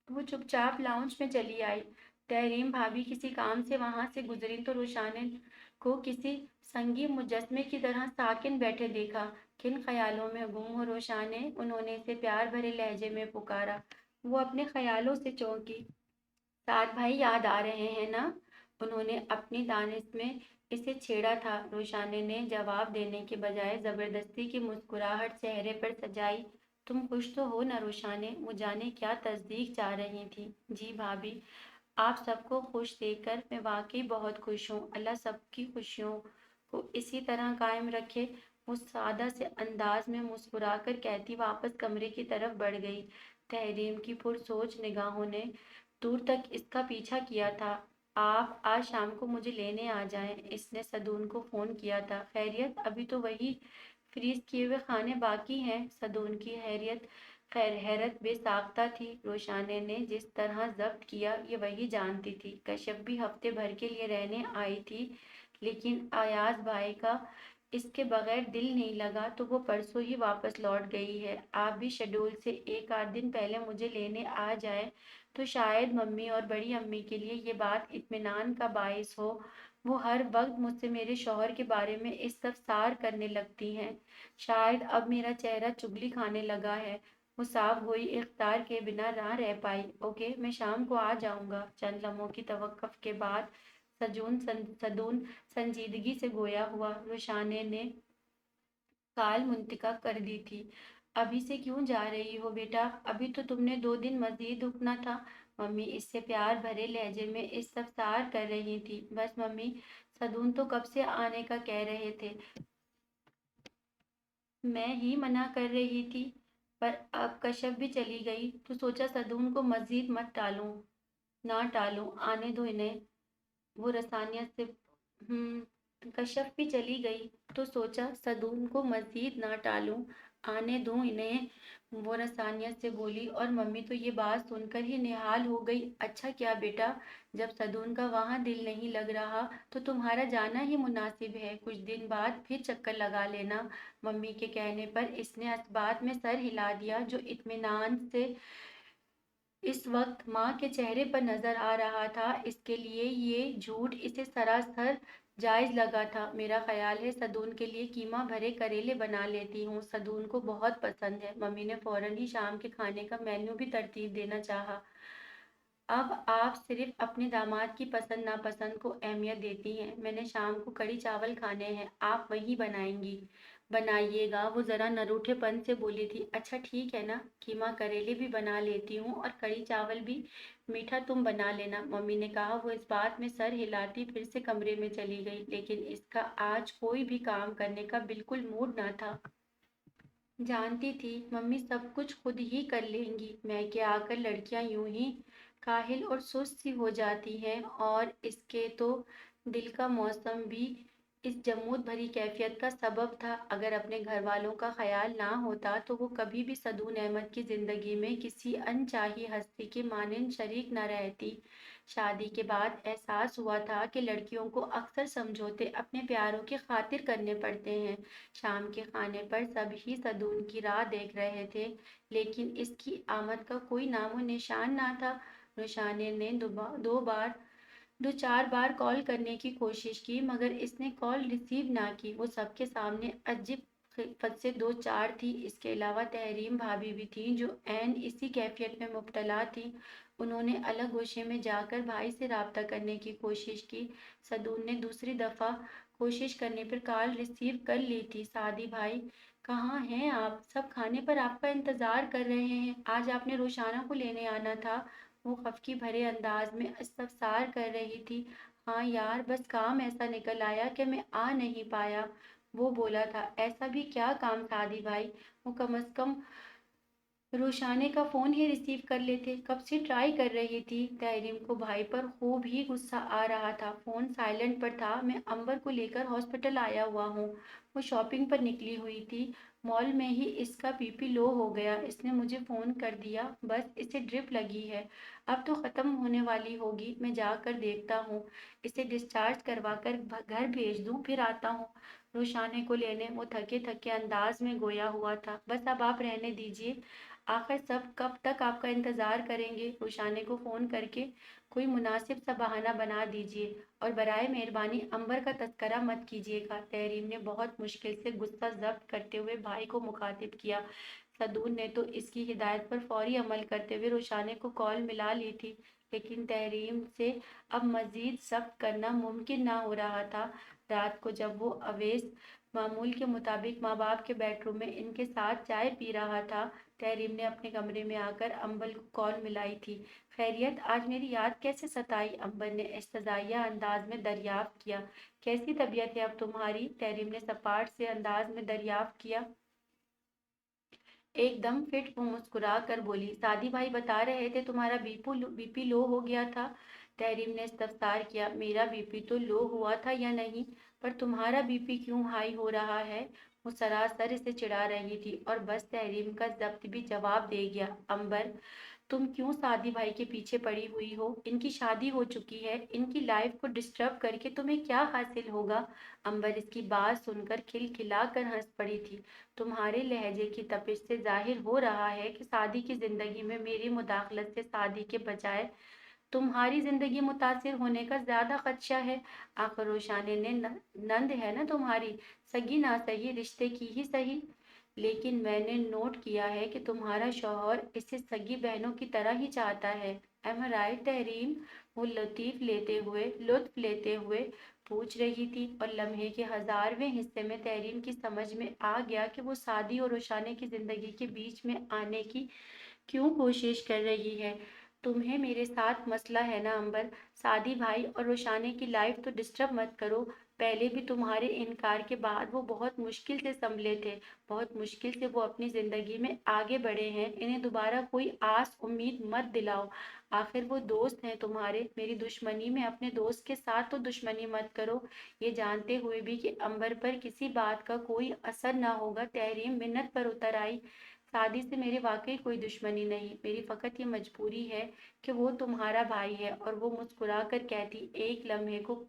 वो चुपचाप लाउंज में चली आई। तहरीम भाभी किसी काम से वहां से गुजरी तो रोशाने को किसी संगी मुजस्मे की तरह साकिन बैठे देखा। किन ख्यालों में गुम हो रोशाने, उन्होंने इसे प्यार भरे लहजे में पुकारा। वो अपने ख्यालों से चौंकी। सात भाई याद आ रहे हैं ना, उन्होंने अपनी दानिश में इसे छेड़ा था। रोशाने ने जवाब देने के बजाय जबरदस्ती की मुस्कुराहट चेहरे पर सजाई। तुम खुश तो हो ना रोशाने, वो जाने क्या तस्दीक चाह रही थी। जी भाभी, आप सबको खुश देखकर मैं वाकई बहुत खुश हूँ। अल्लाह सबकी खुशियों को इसी तरह कायम रखे, वो सादा से अंदाज में मुस्कुराकर कहती वापस कमरे की तरफ बढ़ गई। तहरीम की पुरसोच निगाहों ने दूर तक इसका पीछा किया था। आप आज शाम को मुझे लेने आ जाएं, इसने सदून को फोन किया था। खैरियत, अभी तो वही फ्रीज किए हुए खाने बाकी हैं। सदून की हैरत बेसाख्ता थी। रोशाने ने जिस तरह जब्त किया ये वही जानती थी। कश्यप भी हफ्ते भर के लिए रहने आई थी, लेकिन अयाज भाई का इसके बगैर दिल नहीं लगा तो वो परसों ही वापस लौट गई है। आप भी शेड्यूल से एक आध दिन पहले मुझे लेने आ जाए तो शायद मम्मी और बड़ी अम्मी के लिए ये बात इत्मीनान का बाइस हो। वो हर वक्त मुझसे मेरे शौहर के बारे में इस्तफसार करने लगती हैं। शायद अब मेरा चेहरा चुगली खाने लगा है। वो साफ गोई इख्तियार के बिना ना रह पाई। ओके, मैं शाम को आ जाऊंगा। चंद लम्हों की तवक्कुफ के बाद सदून संजीदगी से गोया हुआ। रोशाने ने काल मुंतका कर दी थी। अभी से क्यों जा रही हो बेटा, अभी तो तुमने 2 दिन मजीद रुकना था। मम्मी इससे प्यार भरे लहजे में इस्तफसार कर रही थी। बस मम्मी, सदून तो कब से आने का कह रहे थे, मैं ही मना कर रही थी, पर अब कश्यप भी चली गई तो सोचा सदून को मजीद मत टालूं। ना टालूं, आने दो इन्हें। वो रसानियत से कश्यप भी चली गई तो सोचा सदून को मजीद ना टालूं, आने दूं इन्हें। वो रसानियत से बोली और मम्मी तो ये बात सुनकर ही निहाल हो गई। अच्छा क्या बेटा, जब सदून का वहां दिल नहीं लग रहा तो तुम्हारा जाना ही मुनासिब है। कुछ दिन बाद फिर चक्कर लगा लेना। मम्मी के कहने पर इसने इस्बात में सर हिला दिया, जो इत्मीनान से इस वक्त माँ के चेहरे पर नजर आ रहा था। इसके लिए ये झूठ इसे सरासर जायज लगा था। मेरा ख्याल है सदून के लिए कीमा भरे करेले बना लेती हूँ, सदून को बहुत पसंद है। मम्मी ने फौरन ही शाम के खाने का मेन्यू भी तरतीब देना चाहा। अब आप सिर्फ अपने दामाद की पसंद नापसंद को अहमियत देती हैं। मैंने शाम को कड़ी चावल खाने हैं, आप वही बनाएंगी। बनाइएगा, वो जरा नरूठेपन से बोली थी। अच्छा ठीक है ना, कीमा करेले भी बना लेती हूँ और कड़ी चावल भी। मीठा तुम बना लेना, मम्मी ने कहा। वो इस बात में सर हिलाती फिर से कमरे में चली गई, लेकिन इसका आज कोई भी काम करने का बिल्कुल मूड ना था। जानती थी मम्मी सब कुछ खुद ही कर लेंगी। मैके आकर लड़कियां यूं ही काहिल और सुस्त सी हो जाती हैं, और इसके तो दिल का मौसम भी इस जमूत भरी कैफियत का सबब था। अगर अपने घर वालों का ख्याल ना होता तो वो कभी भी सदून अहमद की जिंदगी में किसी अनचाही हस्ती के मानंद शरीक न रहती। शादी के बाद एहसास हुआ था कि लड़कियों को अक्सर समझौते अपने प्यारों की खातिर करने पड़ते हैं। शाम के खाने पर सब ही सदून की राह देख रहे थे, लेकिन इसकी आमद का कोई नामो निशान ना था। रोशाने ने दो चार बार कॉल करने की कोशिश की, मगर इसने कॉल रिसीव ना की। वो सबके सामने अजीब खिलफत से दो चार थी। इसके अलावा तहरीम भाभी भी थी, जो ऐन इसी कैफियत में मुब्तला थी। उन्होंने अलग गोशे में जाकर भाई से राब्ता करने की कोशिश की। सदून ने दूसरी दफ़ा कोशिश करने पर कॉल रिसीव कर ली थी। सादी भाई, कहाँ हैं आप, सब खाने पर आपका इंतज़ार कर रहे हैं। आज आपने रोशाना को लेने आना था, वो खफकी भरे अंदाज में इस्तफसार कर रही थी। हाँ यार, बस काम ऐसा निकल आया कि मैं आ नहीं पाया। वो बोला था, ऐसा भी क्या काम था आदि भाई, वो कम से कम रोशाने का फोन ही रिसीव कर लेते। कब से ट्राई कर रही थी। तहरीम को भाई पर खूब ही गुस्सा आ रहा था। फोन साइलेंट पर था। मैं अंबर को लेकर हॉस्पिटल आया हुआ हूँ। वो शॉपिंग पर निकली हुई थी। मॉल में ही इसका बीपी लो हो गया। इसने मुझे फोन कर दिया, बस इसे ड्रिप लगी है, अब तो खत्म होने वाली होगी। मैं जाकर देखता हूँ, इसे डिस्चार्ज करवा कर घर भेज दूँ, फिर आता हूँ। रोशाने को लेने वो थके थके अंदाज में गोया हुआ था। बस अब आप रहने दीजिए, आखिर सब कब तक आपका इंतजार करेंगे। रोशाने को फोन करके कोई मुनासिब सा बहाना बना दीजिए और बराए मेहरबानी अंबर का तस्करा मत कीजिएगा। तहरीम ने बहुत मुश्किल से गुस्सा जब्त करते हुए भाई को मुखातिब किया। सदून ने तो इसकी हिदायत पर फौरी अमल करते हुए रोशाने को कॉल मिला ली थी, लेकिन तहरीम से अब मजीद जब्त करना मुमकिन ना हो रहा था। रात को जब वो अवेश मामूल के मुताबिक माँ बाप के बेडरूम में इनके साथ चाय पी रहा था, तहरीम ने अपने कमरे में आकर अम्बल को कॉल मिलाई थी। खैरियत, आज मेरी याद कैसे सताई, अम्बर ने इस्तजाइया अंदाज में दरियाफ्त किया। कैसी तबीयत है अब तुम्हारी, तहरीम ने सपाट से अंदाज में दरियाफ्त किया। एकदम फिट। वो मुस्कुरा कर बोली, सादी भाई बता रहे थे तुम्हारा बीपी लो हो गया था। तहरीम ने इस्तफसार किया, मेरा बीपी तो लो हुआ था या नहीं, पर तुम्हारा बीपी क्यों हाई हो रहा है। वो सरासर इसे चिढ़ा रही थी और बस तहरीम का जब्त भी जवाब दे गया। अंबर, तुम क्यों सादी भाई के पीछे पड़ी हुई हो। इनकी शादी हो चुकी है, इनकी लाइफ को डिस्टर्ब करके तुम्हें क्या हासिल होगा। अंबर इसकी बात सुनकर खिलखिला कर हंस पड़ी थी। तुम्हारे लहजे की तपिश से जाहिर हो रहा है कि शादी की जिंदगी में मेरी मुदाखलत से शादी के बजाय तुम्हारी जिंदगी मुतासिर होने का ज्यादा खदशा है। आखिर रोशाने ने नंद है ना तुम्हारी, सगी ना सही रिश्ते की ही सही। लेकिन मैंने नोट किया है कि तुम्हारा शौहर इसे सगी बहनों की तरह ही चाहता है। एम आई राइट तहरीम, वो लुत्फ लेते हुए पूछ रही थी और लम्हे के हजारवें हिस्से में तहरीम की समझ में आ गया कि वो सादी और रोशाने की जिंदगी के बीच में आने की क्यों कोशिश कर रही है। तुम्हें मेरे साथ मसला है ना अंबर, सादी भाई और रोशाने की लाइफ तो डिस्टर्ब मत करो। पहले भी तुम्हारे इनकार के बाद वो बहुत मुश्किल से संभले थे, बहुत मुश्किल से वो अपनी जिंदगी में आगे बढ़े हैं। इन्हें दोबारा कोई आस उम्मीद मत दिलाओ। आखिर वो दोस्त हैं तुम्हारे, मेरी दुश्मनी में अपने दोस्त के साथ तो दुश्मनी मत करो। ये जानते हुए भी कि अंबर पर किसी बात का कोई असर ना होगा, तहरीम मिन्नत पर उतर आई। शादी से मेरी वाकई कोई दुश्मनी नहीं, मेरी फकत ये मजबूरी है कि वो तुम्हारा भाई है। और वो मुस्कुरा कर कहती, एक लम्हे को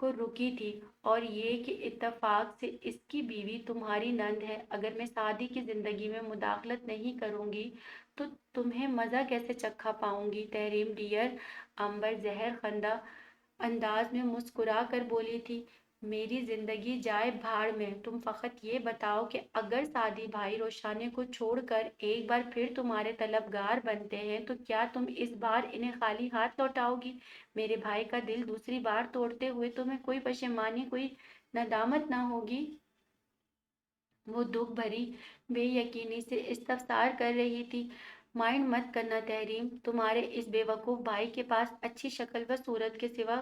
रुकी थी, और ये कि इत्तेफाक से इसकी बीवी तुम्हारी नंद है। अगर मैं शादी की जिंदगी में मुदाखलत नहीं करूंगी तो तुम्हें मजा कैसे चखा पाऊंगी। तहरीम डियर, अंबर जहर खंदा अंदाज में मुस्कुरा कर बोली थी, मेरी जिंदगी जाए भाड़ में। तुम फकत ये बताओ कि अगर सादी भाई रोशाने को छोड़कर एक बार फिर तुम्हारे तलबगार बनते हैं तो क्या तुम इस बार इन्हें खाली हाथ लौटाओगी। मेरे भाई का दिल दूसरी बार तोड़ते हुए तुम्हें कोई पशेमानी, कोई नदामत ना होगी। वो दुख भरी बेयकीनी से इस्तफसार कर रही थी। माइंड मत करना तहरीम, तुम्हारे इस बेवकूफ भाई के पास अच्छी शक्ल व सूरत के सिवा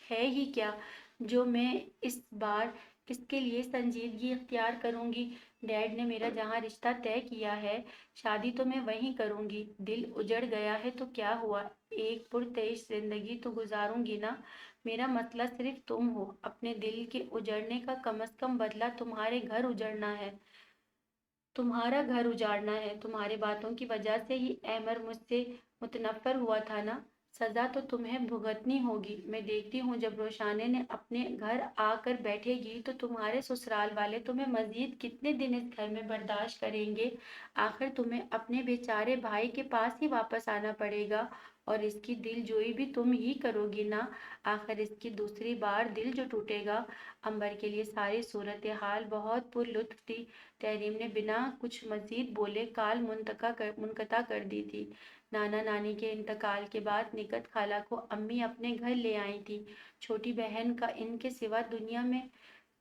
है ही क्या जो मैं इस बार इसके लिए संजीदगी इख्तियार करूंगी। डैड ने मेरा जहाँ रिश्ता तय किया है, शादी तो मैं वहीं करूंगी। दिल उजड़ गया है तो क्या हुआ, एक पुरतैश जिंदगी तो गुजारूंगी ना। मेरा मसला सिर्फ तुम हो। अपने दिल के उजड़ने का कम से कम बदला तुम्हारे घर उजड़ना है, तुम्हारा घर उजाड़ना है। तुम्हारी बातों की वजह से ही अहमर मुझसे मुतनफर हुआ था ना। सजा तो तुम्हें भुगतनी होगी। मैं देखती हूँ जब रोशाने ने अपने घर आकर बैठेगी तो तुम्हारे ससुराल वाले तुम्हें मजीद कितने दिन इस घर में बर्दाश्त करेंगे। आखिर तुम्हें अपने बेचारे भाई के पास ही वापस आना पड़ेगा और इसकी दिलजोई भी तुम ही करोगी ना। आखिर इसकी दूसरी बार दिल जो टूटेगा। अंबर के लिए सारी सूरत हाल बहुत पुरलुत्फ थी। तहरीम ने बिना कुछ मजीद बोले काल मुनकता कर दी थी। नाना नानी के इंतकाल के बाद निकत खाला को अम्मी अपने घर ले आई थी। छोटी बहन का इनके सिवा दुनिया में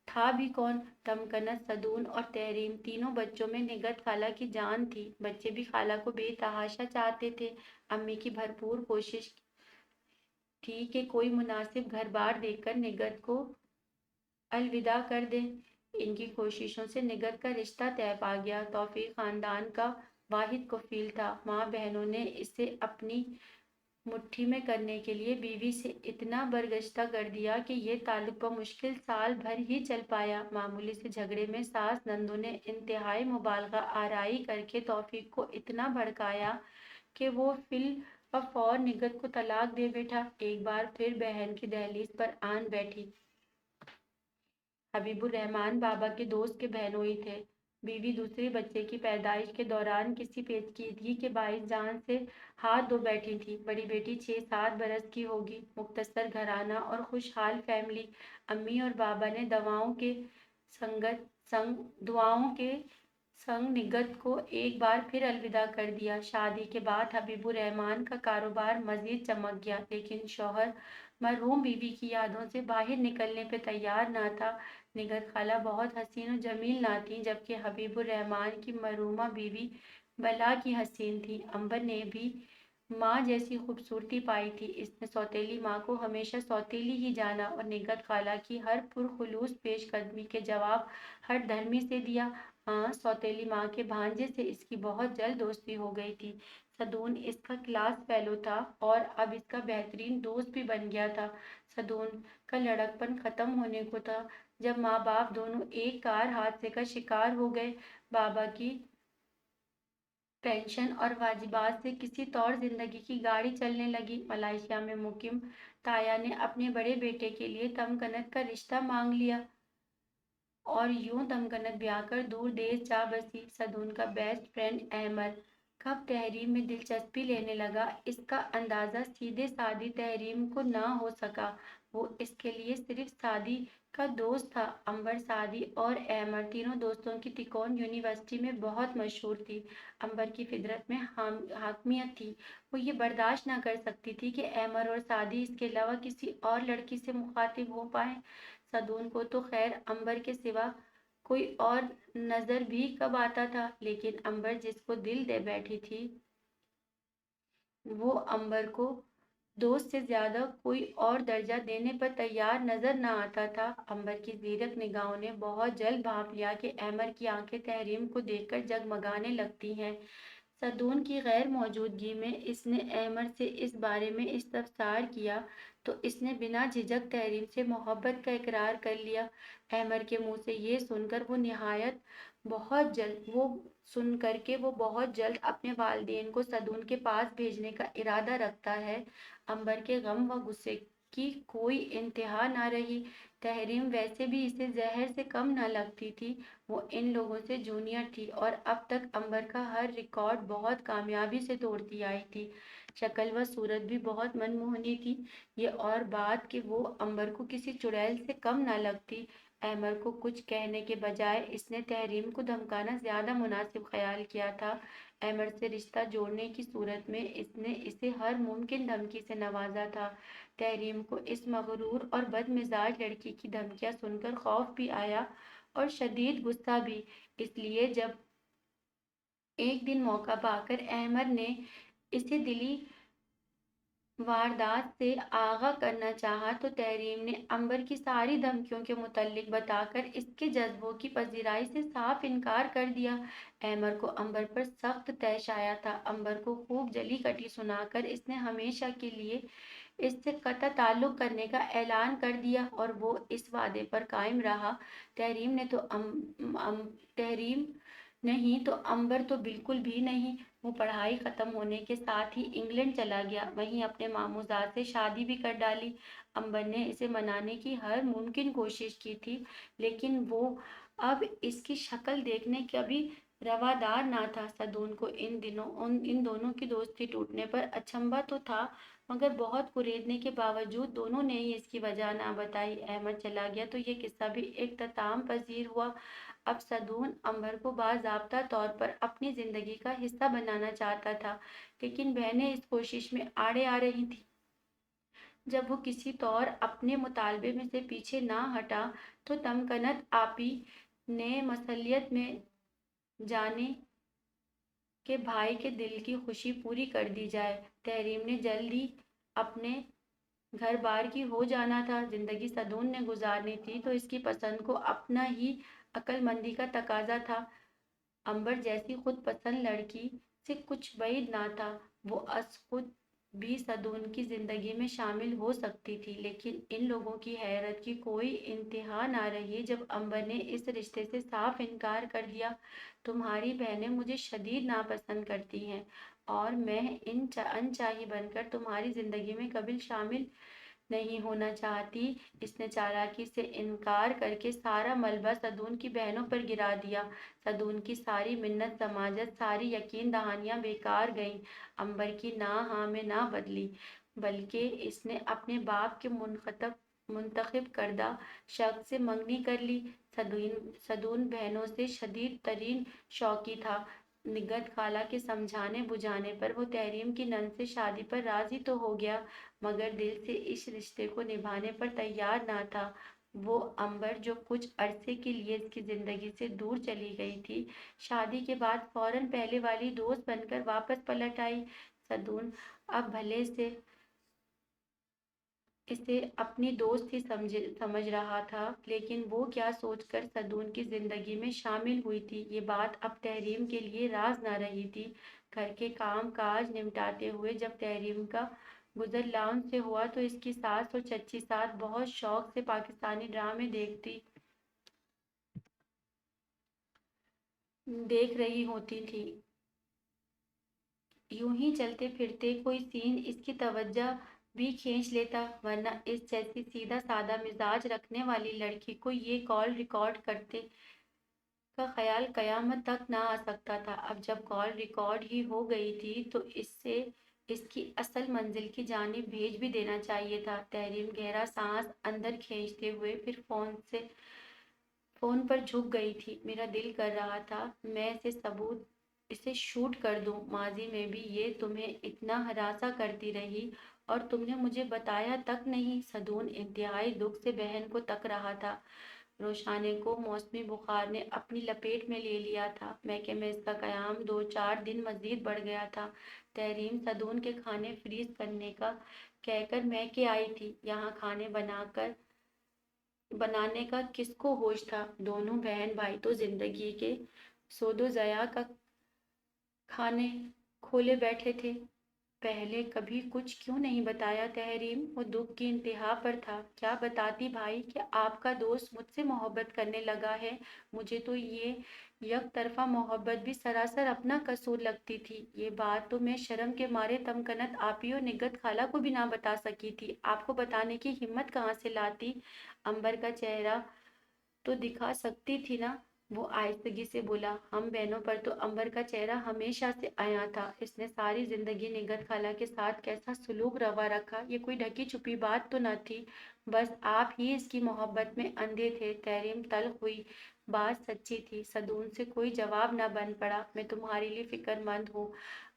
था भी कौन? तमकनत, सदून और तहरीम, तीनों बच्चों में निगत खाला की जान थी। बच्चे भी खाला को बेतहाशा चाहते थे। अम्मी की भरपूर कोशिश थी कि कोई मुनासिब घर बार देखकर निगत को अलविदा कर दे। इनकी कोशिशों से निगत का रिश्ता तय पा गया। तौफीक खानदान का वाहिद कफील था। माँ बहनों ने इसे अपनी मुट्ठी में करने के लिए बीवी से इतना बरगश्ता कर दिया कि ये ताल्लुक बमुश्किल साल भर ही चल पाया। मामूली से झगड़े में सास नंदों ने इंतहाई मुबालगा आराई करके तौफीक को इतना भड़काया कि वो फिल फौर निगत को तलाक दे बैठा। एक बार फिर बहन की दहलीज पर आन बैठी। हबीबुर रहमान बाबा के दोस्त के बहनोई थे। बीवी दूसरे बच्चे की पैदाइश के दौरान किसी पेचीदगी के बाइस जान से हाथ धो बैठी थी। बड़ी बेटी 6-7 बरस की होगी। मुख्तसर घराना और खुशहाल फैमिली। अम्मी और बाबा ने दुआओं के संग निगत को एक बार फिर अलविदा कर दिया। शादी के बाद हबीबुर रहमान का कारोबार मजीद चमक गया, लेकिन शौहर मरहूम बीवी की यादों से बाहर निकलने पे तैयार ना था। निगत खाला बहुत हसीन और जमील ना थी, जबकि हबीबुर रहमान की मरहूमा बीवी बला की हसीन थी। अंबर ने भी माँ जैसी खूबसूरती पाई थी। इसने सौतेली माँ को हमेशा सौतेली ही जाना और निगत खाला की हर पुरखुलूस पेशकदमी के जवाब हर धर्मी से दिया। हाँ, सौतेली माँ के भांजे से इसकी बहुत जल्द दोस्ती हो गई थी। सदून इसका क्लास फेलो था और अब इसका बेहतरीन दोस्त भी बन गया था। सदून का लड़कपन खत्म होने को था जब माँ बाप दोनों एक कार हादसे का शिकार हो गए। बाबा की पेंशन और वाजिबात से किसी तौर जिंदगी की गाड़ी चलने लगी। मलेशिया में मुकीम ताया ने अपने बड़े बेटे के लिए तमकनत का रिश्ता मांग लिया और यूं तमकनत ब्याह कर दूर देश जा बसी। सदून का बेस्ट फ्रेंड अहमद कब तहरीम में दिलचस्पी लेने लगा, इसका अंदाजा सीधे सादी तहरीम को ना हो सका। वो इसके लिए सिर्फ सादी का दोस्त था। अंबर, सादी और अहमद तीनों दोस्तों की तिकोन यूनिवर्सिटी में बहुत मशहूर थी। अंबर की फितरत में हाकमियत थी। वो ये बर्दाश्त ना कर सकती थी कि अहमद और सादी इसके अलावा किसी और लड़की से मुखातिब हो पाए। सदून को तो खैर अंबर के सिवा कोई और नजर भी कब आता था, लेकिन अंबर जिसको दिल दे बैठी थी वो अंबर को दोस्त से ज्यादा कोई और दर्जा देने पर तैयार नजर न आता था। अंबर की जीरक निगाहों ने बहुत जल्द भांप लिया कि अहमद की आंखें तहरीम को देखकर जगमगाने लगती हैं। सदून की गैर मौजूदगी में इसने अहमद से इस बारे में इस्तफसार किया तो इसने बिना झिझक तहरीम से मोहब्बत का इकरार कर लिया। अहमद के मुंह से ये सुनकर वो सुन करके वो बहुत जल्द अपने वालिदैन को सदून के पास भेजने का इरादा रखता है। अंबर के गम व गुस्से की कोई इंतहा न रही। तहरीम वैसे भी इसे जहर से कम न लगती थी। वो इन लोगों से जूनियर थी और अब तक अंबर का हर रिकॉर्ड बहुत कामयाबी से तोड़ती आई थी। शक्ल व सूरत भी बहुत मनमोहनी थी। ये और बात कि वो अंबर को किसी चुड़ैल से कम न लगती। अहमद को कुछ कहने के बजाय इसने तहरीम को धमकाना ज्यादा मुनासिब ख्याल किया था। अहमद से रिश्ता जोड़ने की सूरत में इसने इसे हर मुमकिन धमकी से नवाजा था। तहरीम को इस मगरूर और बदमिजाज लड़की की धमकियां सुनकर खौफ भी आया और शदीद गुस्सा भी। इसलिए जब एक दिन मौका पाकर अहमद ने इसे दिली वारदात से आगाह करना चाहा तो तहरीम ने अंबर की सारी धमकियों के मुतल्लिक बताकर इसके जज्बों की पजीराई से साफ इनकार कर दिया। अहमद को अंबर पर सख्त तैश आया था। अंबर को खूब जली कटी सुनाकर इसने हमेशा के लिए इससे कतई ताल्लुक करने का ऐलान कर दिया और वो इस वादे पर कायम रहा। तहरीम नहीं तो अंबर तो बिल्कुल भी नहीं। वो पढ़ाई खत्म होने के साथ ही इंग्लैंड चला गया। वहीं अपने मामूजाद से शादी भी कर डाली। अंबर ने इसे मनाने की हर मुमकिन कोशिश की थी, लेकिन वो अब इसकी शक्ल देखने का भी रवादार ना था। सदून को इन दोनों की दोस्ती टूटने पर अचंभा तो था, मगर बहुत कुरेदने के बावजूद दोनों ने ही इसकी वजह ना बताई। अहमद चला गया तो ये किस्सा भी इख्तिताम पजीर हुआ। अब सदून अंबर को बाज़ाब्ता तौर पर अपनी जिंदगी का हिस्सा बनाना चाहता था, लेकिन बहनें इस कोशिश में आड़े आ रही थी। جب وہ کسی طور اپنے مطالبے میں سے پیچھے نہ ہٹا تو تمکنت آپی نے مسلیت میں جانے کہ بھائی کے دل کی خوشی پوری کر دی جائے۔ تحریم نے جلد ہی اپنے گھر بار کی ہو جانا تھا، زندگی صدون نے گزارنی تھی تو اس کی پسند کو اپنا ہی عقل مندی کا تقاضا تھا۔ امبر جیسی خود پسند لڑکی سے کچھ بعید نہ تھا، وہ از خود بھی صدون کی زندگی میں شامل ہو سکتی تھی، لیکن ان لوگوں کی حیرت کی کوئی انتہا نہ رہی جب امبر نے اس رشتے سے صاف انکار کر دیا۔ تمہاری بہنیں مجھے شدید ناپسند کرتی ہیں اور میں انچاہی بن کر تمہاری زندگی میں کبھی شامل نہیں ہونا چاہتی۔ اس نے چالاکی سے انکار کر کے سارا ملبہ صدون کی بہنوں پر گرا دیا۔ صدون کی ساری منت سماجت، ساری یقین دہانیاں بیکار گئیں۔ امبر کی نہ ہاں میں نہ بدلی، بلکہ اس نے اپنے باپ کے منتخب کردہ شخص سے منگنی کر لی۔ صدون بہنوں سے شدید ترین شوقی تھا۔ نگہت خالہ کے سمجھانے بجھانے پر وہ تحریم کی نند سے شادی پر راضی تو ہو گیا، مگر دل سے اس رشتے کو نبھانے پر تیار نہ تھا۔ وہ امبر جو کچھ عرصے کے لیے اس کی زندگی سے دور چلی گئی تھی، شادی کے بعد فوراً پہلے والی دوست بن کر واپس پلٹ آئی۔ صدون اب بھلے سے اسے اپنی دوست ہی سمجھ رہا تھا، لیکن وہ کیا سوچ کر صدون کی زندگی میں شامل ہوئی تھی، یہ بات اب تحریم کے لیے راز نہ رہی تھی۔ گھر کے کام کاج نمٹاتے ہوئے جب تحریم کا گزر لاؤنج سے ہوا تو اس کی ساس اور چچی ساتھ بہت شوق سے پاکستانی ڈرامے دیکھ رہی ہوتی تھی۔ یوں ہی چلتے پھرتے کوئی سین اس کی توجہ بھی کھینچ لیتا، ورنہ اس جیسی سیدھا سادہ مزاج رکھنے والی لڑکی کو یہ کال ریکارڈ کرتے کا خیال قیامت تک نہ آ سکتا تھا۔ اب جب کال ریکارڈ ہی ہو گئی تھی تو اسے اس کی اصل منزل کی جانب بھیج بھی دینا چاہیے تھا۔ تحریم گہرا سانس اندر کھینچتے ہوئے پھر فون پر جھک گئی تھی۔ میرا دل کر رہا تھا میں اسے شوٹ کر دوں۔ ماضی میں بھی یہ تمہیں اتنا ہراساں کرتی رہی اور تم نے مجھے بتایا تک نہیں۔ صدون انتہائی دکھ سے بہن کو تک رہا تھا۔ روشانے کو موسمی بخار نے اپنی لپیٹ میں لے لیا تھا، میکے میں اس کا قیام 2-4 دن مزید بڑھ گیا تھا۔ تحریم صدون کے کھانے فریز کرنے کا کہہ کر میکے آئی تھی، یہاں کھانے بنانے کا کس کو ہوش تھا؟ دونوں بہن بھائی تو زندگی کے سود و ضیاع کا کھانے کھولے بیٹھے تھے۔ پہلے کبھی کچھ کیوں نہیں بتایا تحریم؟ وہ دکھ کی انتہا پر تھا۔ کیا بتاتی بھائی کہ آپ کا دوست مجھ سے محبت کرنے لگا ہے؟ مجھے تو یہ یک طرفہ محبت بھی سراسر اپنا قصور لگتی تھی۔ یہ بات تو میں شرم کے مارے تمکنت آپی اور نگہت خالہ کو بھی نہ بتا سکی تھی، آپ کو بتانے کی ہمت کہاں سے لاتی؟ امبر کا چہرہ تو دکھا سکتی تھی نا؟ وہ آہستگی سے بولا۔ ہم بہنوں پر تو امبر کا چہرہ ہمیشہ سے عیاں تھا، اس نے ساری زندگی نگہت خالہ کے ساتھ کیسا سلوک روا رکھا، یہ کوئی ڈھکی چھپی بات تو نہ تھی، بس آپ ہی اس کی محبت میں اندھے تھے۔ تحریم تلخ ہوئی، بات سچی تھی، صدون سے کوئی جواب نہ بن پڑا۔ میں تمہارے لیے فکر مند ہوں،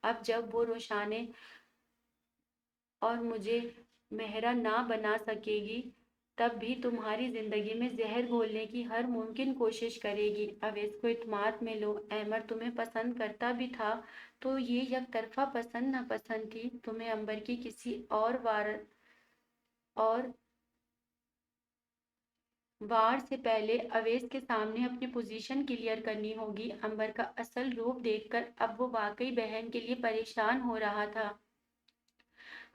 اب جب وہ روشانے اور مجھے مہرہ نہ بنا سکے گی تب بھی تمہاری زندگی میں زہر گھولنے کی ہر ممکن کوشش کرے گی۔ اویس کو اعتماد میں لو، احمد تمہیں پسند کرتا بھی تھا تو یہ یک طرفہ پسند ناپسند تھی، تمہیں امبر کی کسی اور وار سے پہلے اویس کے سامنے اپنی پوزیشن کلیئر کرنی ہوگی۔ امبر کا اصل روپ دیکھ کر اب وہ واقعی بہن کے لیے پریشان ہو رہا تھا۔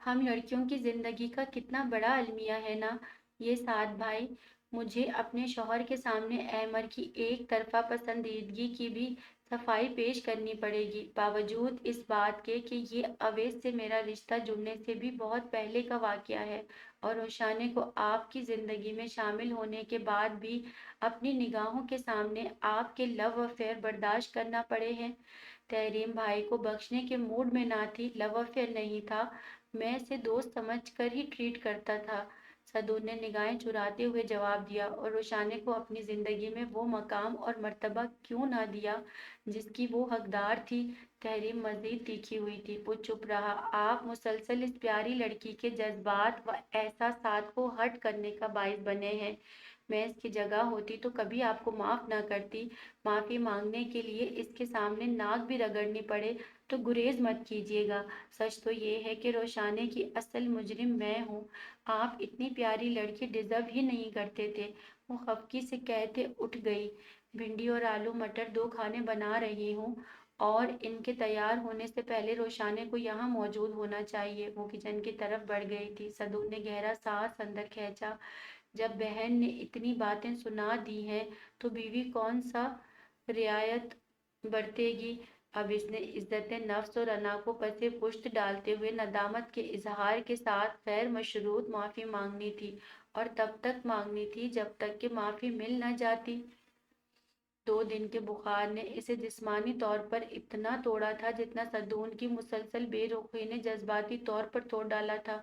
ہم لڑکیوں کی زندگی کا کتنا بڑا المیہ ہے نا یہ سعد بھائی، مجھے اپنے شوہر کے سامنے احمد کی ایک طرفہ پسندیدگی کی بھی صفائی پیش کرنی پڑے گی، باوجود اس بات کے کہ یہ اویس سے میرا رشتہ جڑنے سے بھی بہت پہلے کا واقعہ ہے، اور روشانے کو آپ کی زندگی میں شامل ہونے کے بعد بھی اپنی نگاہوں کے سامنے آپ کے لو افیئر برداشت کرنا پڑے ہیں۔ تحریم بھائی کو بخشنے کے موڈ میں نہ تھی، لو افیئر نہیں تھا، میں اسے دوست سمجھ کر ہی ٹریٹ کرتا تھا۔ सदून ने निगाहें चुराते हुए जवाब दिया, और रोशाने को अपनी जिंदगी में वो मकाम और मर्तबा क्यों ना दिया जिसकी वो हकदार थी। तहरीम मजीद तीखी हुई थी। वो चुप रहा। आप मुसलसल इस प्यारी लड़की के जज्बात व एहसासात को हर्ट करने का बाइस बने हैं। मैं इसकी जगह होती तो कभी आपको माफ ना करती। माफी मांगने के लिए इसके सामने नाक भी रगड़नी पड़े तो गुरेज मत कीजिएगा। सच तो ये है कि रोशाने की असल मुजरिम मैं हूँ। आप इतनी प्यारी लड़की डिजर्व ही नहीं करते थे। वो खफकी से कहते उठ गई। भिंडी और आलू मटर 2 खाने बना रही हूँ, और इनके तैयार होने से पहले रोशाने को यहाँ मौजूद होना चाहिए। वो किचन की तरफ बढ़ गई थी। सदून ने गहरा सांस अंदर खींचा। जब बहन ने इतनी बातें सुना दी हैं तो बीवी कौन सा रियायत बरतेगी। अब इसने इज्जत नफ्स और अना को पसे पुश्त डालते हुए नदामत के इजहार के साथ गैर मशरूत माफी मांगनी थी, और तब तक मांगनी थी जब तक कि माफी मिल न जाती। 2 दिन के बुखार ने इसे जिस्मानी तौर पर इतना तोड़ा था जितना सदून की मुसलसल बेरुखी ने जज्बाती तौर पर तोड़ डाला था।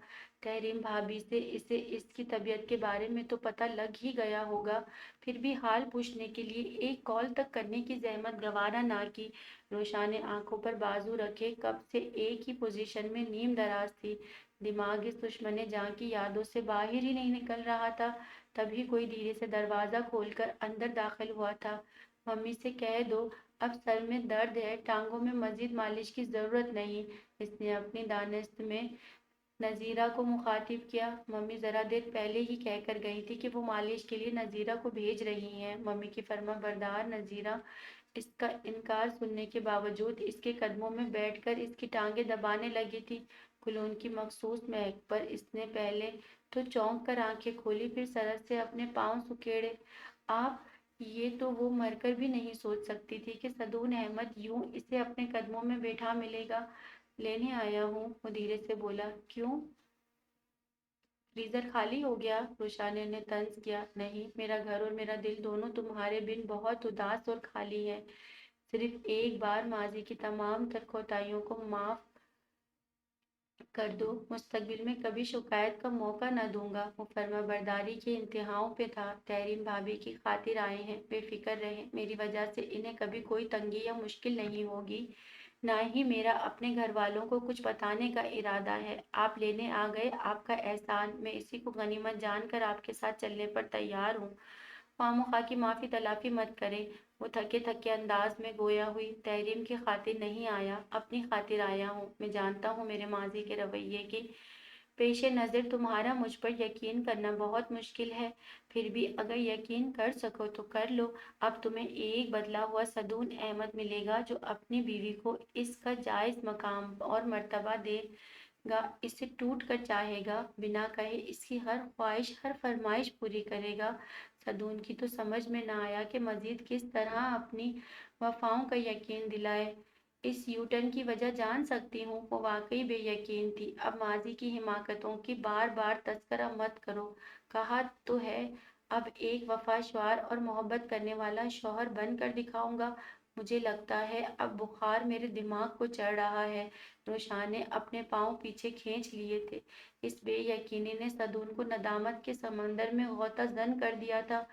तहरीम भाभी से इसे इसकी तबीयत के बारे में तो पता लग ही गया होगा, फिर भी हाल पूछने के लिए एक कॉल तक करने की जहमत गवारा ना की। रोशा ने आंखों पर बाजू रखे कब से एक ही पोजीशन में नीम दराज थी। दिमाग इस दुश्मने जान की यादों से बाहर ही नहीं निकल रहा था। तभी कोई धीरे से दरवाजा खोलकर अंदर दाखिल हुआ था। मम्मी से कह दो अब सर में दर्द है, टांगों में मजीद मालिश की जरूरत नहीं। इसने अपनी दानिश में नजीरा को मुखातिब किया। मम्मी जरा देर पहले ही कहकर गई थी कि वो मालिश के लिए नजीरा को भेज रही हैं। मम्मी की फर्मा बरदार नजीरा इसका इनकार सुनने के बावजूद इसके कदमों में बैठकर इसकी टांगें दबाने लगी थी। कुलून की मखसूस महक पर इसने पहले तो चौंक कर आंखें खोली, फिर सरस से अपने पांव सुकेड़े। आप, ये तो वो मरकर भी नहीं सोच सकती थी कि सदून अहमद यूं इसे अपने कदमों में बैठा मिलेगा। लेने आया हूँ, वो धीरे से बोला। क्यों? फ्रीजर खाली हो गया? रोशाने ने तंज किया। नहीं, मेरा घर और मेरा दिल दोनों तुम्हारे बिन बहुत उदास और खाली है। सिर्फ एक बार माजी की तमाम तर कोताहियों को माफ कर दो, मुस्तकबिल में कभी शिकायत का मौका न दूंगा। वो फर्मा बरदारी के इंतहाओं पे था। तहरीम भाभी की खातिर आए हैं, बेफिक्र रहे, मेरी वजह से इन्हें कभी कोई तंगी या मुश्किल नहीं होगी। ना ही मेरा अपने घर वालों को कुछ बताने का इरादा है। आप लेने आ गए, आपका एहसान, मैं इसी को गनीमत जानकर आपके साथ चलने पर तैयार हूँ। खामोखा की माफी तलाफी मत करें। वो थके थके अंदाज में गोया हुई। तहरीम की खातिर नहीं आया, अपनी खातिर आया हूँ। मैं जानता हूँ मेरे माजी के रवैये की पेशे नज़र तुम्हारा मुझ पर यकीन करना बहुत मुश्किल है, फिर भी अगर यकीन कर सको तो कर लो। अब तुम्हें एक बदला हुआ सदून अहमद मिलेगा जो अपनी बीवी को इसका जायज मकाम और मर्तबा देगा, इसे टूट कर चाहेगा, बिना कहे इसकी हर ख्वाहिश हर फरमाइश पूरी करेगा। सदून की तो समझ में ना आया कि मजीद किस तरह अपनी वफाओं का यकीन दिलाए। इस यूटर्न की वजह जान सकती हूँ, वो वाकई बेयकीन थी। अब माजी की हिमाकतों की बार बार तस्करा मत करो। कहा तो है अब एक वफादार और मोहब्बत करने वाला शौहर बन कर दिखाऊंगा। मुझे लगता है अब बुखार मेरे दिमाग को चढ़ रहा है। रोशान ने अपने पांव पीछे खींच लिए थे। इस बेयकीनी ने सदून को नदामत के समंदर में गौताजन कर दिया था।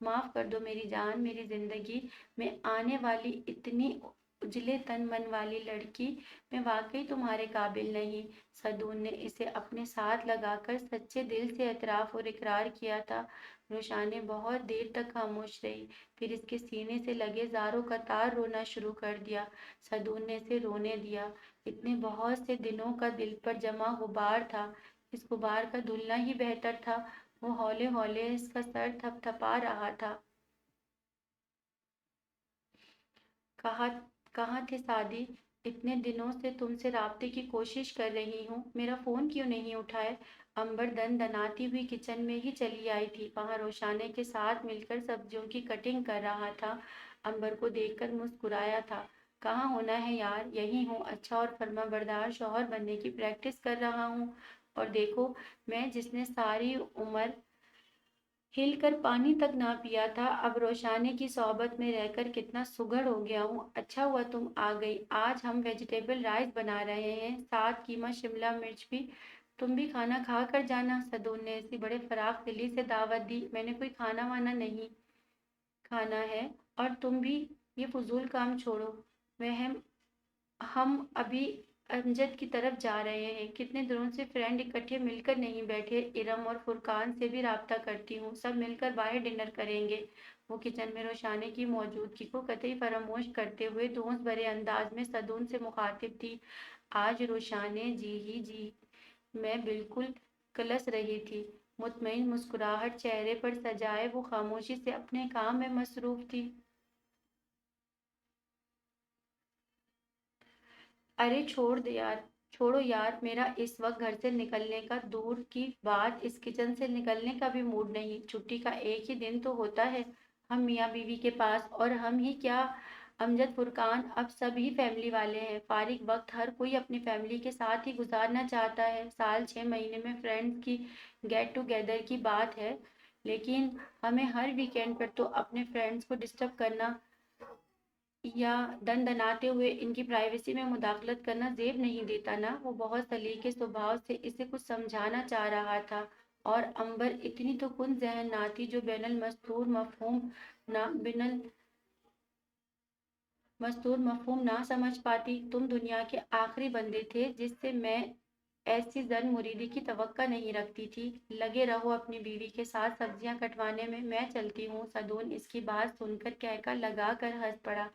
माफ कर दो मेरी जान, मेरी जिंदगी में आने वाली इतनी उजले तन मन वाली लड़की, मैं वाकई तुम्हारे काबिल नहीं। सदून ने इसे अपने साथ लगाकर सच्चे दिल से एतराफ और इकरार किया था। रोशाने बहुत देर तक खामोश रही, फिर इसके सीने से लगे जारों का तार रोना शुरू कर दिया। सदून ने इसे रोने दिया। इतने बहुत से दिनों का दिल पर जमा गुबार था, इस गुबार का धुलना ही बेहतर था। वो हौले हौले इसका सर थपथपा रहा था। कहा, कहाँ थे सादी? इतने दिनों से तुमसे राब्ते की कोशिश कर रही हूँ, मेरा फोन क्यों नहीं उठाए? अंबर दन दनाती हुई किचन में ही चली आई थी। वहां रोशाने के साथ मिलकर सब्जियों की कटिंग कर रहा था। अंबर को देखकर मुस्कुराया था। कहाँ होना है यार? यही हूँ, अच्छा और फर्मा बरदार शौहर बनने की प्रैक्टिस कर रहा हूँ। और देखो, मैं जिसने सारी उम्र हिल कर पानी तक ना पिया था, अब रोशाने की सोहबत में रहकर कितना सुघड़ हो गया हूँ। अच्छा हुआ तुम आ गई। आज हम वेजिटेबल राइस बना रहे हैं, साथ कीमा शिमला मिर्च भी तुम भी खाना खा कर जाना, सदून ने ऐसी बड़े फराख दिली से दावत दी। मैंने कोई खाना वाना नहीं खाना है, और तुम भी ये फजूल काम छोड़ो। वह हम अभी अमजद की तरफ जा रहे हैं। कितने दिनों से फ्रेंड इकट्ठे मिलकर नहीं बैठे। इरम और फुरकान से भी राब्ता करती हूँ, सब मिलकर बाहर डिनर करेंगे। वो किचन में रोशाने की मौजूदगी को कतई फरामोश करते हुए दोस्त भरे अंदाज में सदून से मुखातिब थी। आज रोशाने जी ही जी मैं बिल्कुल कलस रही थी। मुतमईन मुस्कुराहट चेहरे पर सजाए वो खामोशी से अपने काम में मसरूफ थी। अरे छोड़ दे यार, छोड़ो यार, मेरा इस वक्त घर से निकलने का दूर की बात इस किचन से निकलने का भी मूड नहीं। छुट्टी का एक ही दिन तो होता है हम मियाँ बीवी के पास, और हम ही क्या, अमजद फुरकान अब सभी फैमिली वाले हैं। फारिग वक्त हर कोई अपनी फैमिली के साथ ही गुजारना चाहता है। साल 6 महीने में फ्रेंड्स की गेट टुगेदर की बात है, लेकिन हमें हर वीकेंड पर तो अपने फ्रेंड्स को डिस्टर्ब करना या दनदनाते हुए इनकी प्राइवेसी में मुदाखलत करना जेब नहीं देता ना। वो बहुत सलीके स्वभाव से इसे कुछ समझाना चाह रहा था, और अंबर इतनी तो कुन जहन ना थी जो बैनल मस्तूर मफहूम ना बिनल मस्तूर मफहूम ना समझ पाती। तुम दुनिया के आखिरी बंदे थे जिससे मैं ऐसी जन मुरीदी की तवक्का नहीं रखती थी। लगे रहो अपनी बीवी के साथ सब्जियां कटवाने में, मैं चलती हूँ। सदून इसकी बात सुनकर कहकर लगा कर हंस पड़ा।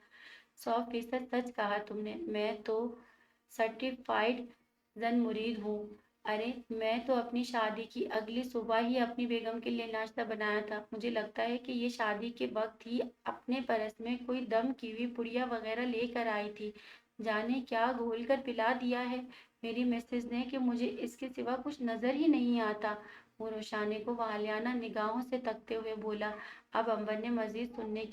100% सच कहा तुमने, मैं तो सर्टिफाइड जन मुरीद हूँ। अरे मैं तो अपनी शादी की अगली सुबह ही अपनी बेगम के लिए नाश्ता बनाया था। मुझे लगता है कि ये शादी के वक्त ही अपने परस में कोई दम की हुई पुड़िया वगैरह लेकर आई थी। जाने क्या घोल कर पिला दिया है मेरी मिसेज ने कि मुझे इसके सिवा कुछ नजर ही नहीं आता। वो रोशाने को वालियाना निगाहों से तकते हुए बोला। अब अंबर में मजीद सुनने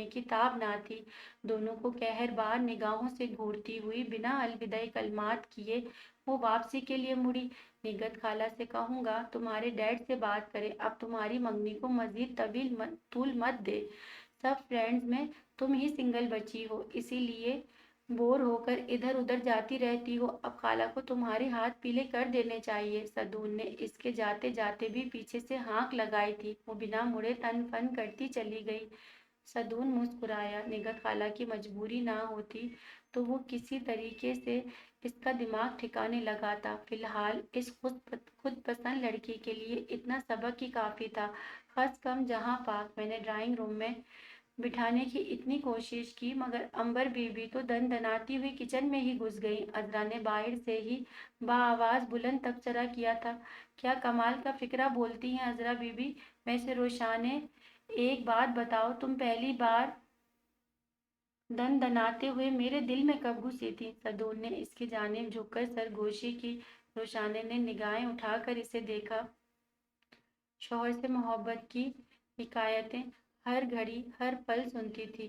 की ताब ना थी। दोनों को कहरबार निगाहों से घूरती हुई बिना अलविदाई कलमात किए वो वापसी के लिए मुड़ी। निगत खाला से कहूंगा तुम्हारे डैड से बात करे, अब तुम्हारी मंगनी को मजीद तूल मत दे। सब फ्रेंड्स में तुम ही सिंगल बची हो, इसीलिए बोर होकर इधर उधर जाती रहती हो। अब खाला को तुम्हारे हाथ पीले कर देने चाहिए। सदून ने इसके जाते जाते भी पीछे से हाँक लगाई थी। वो बिना मुड़े तन फन करती चली गई। सदून मुस्कुराया। निगत खाला की मजबूरी ना होती तो वो किसी तरीके से इसका दिमाग ठिकाने लगाता। फिलहाल इस खुद पसंद लड़की के लिए इतना सबक ही काफी था। खस कम जहां पाक मैंने ड्राइंग रूम में बिठाने की इतनी कोशिश की, मगर अंबर बीबी तो दनाती हुई किचन में ही घुस गई। अजरा ने बाहर से ही बाआवाज बुलंद तबसरा किया था। क्या कमाल का फिक्रा बोलती हैं अजरा बीबी। वैसे रोशाने, एक बात बताओ, तुम पहली बार दनाते हुए मेरे दिल में कब घुसी थी। सदून ने इसकी जानिब झुककर सरगोशी की। रोशाने ने निगाहें उठाकर इसे देखा। शौहर से मोहब्बत की हिकायतें हर घड़ी हर पल सुनती थी,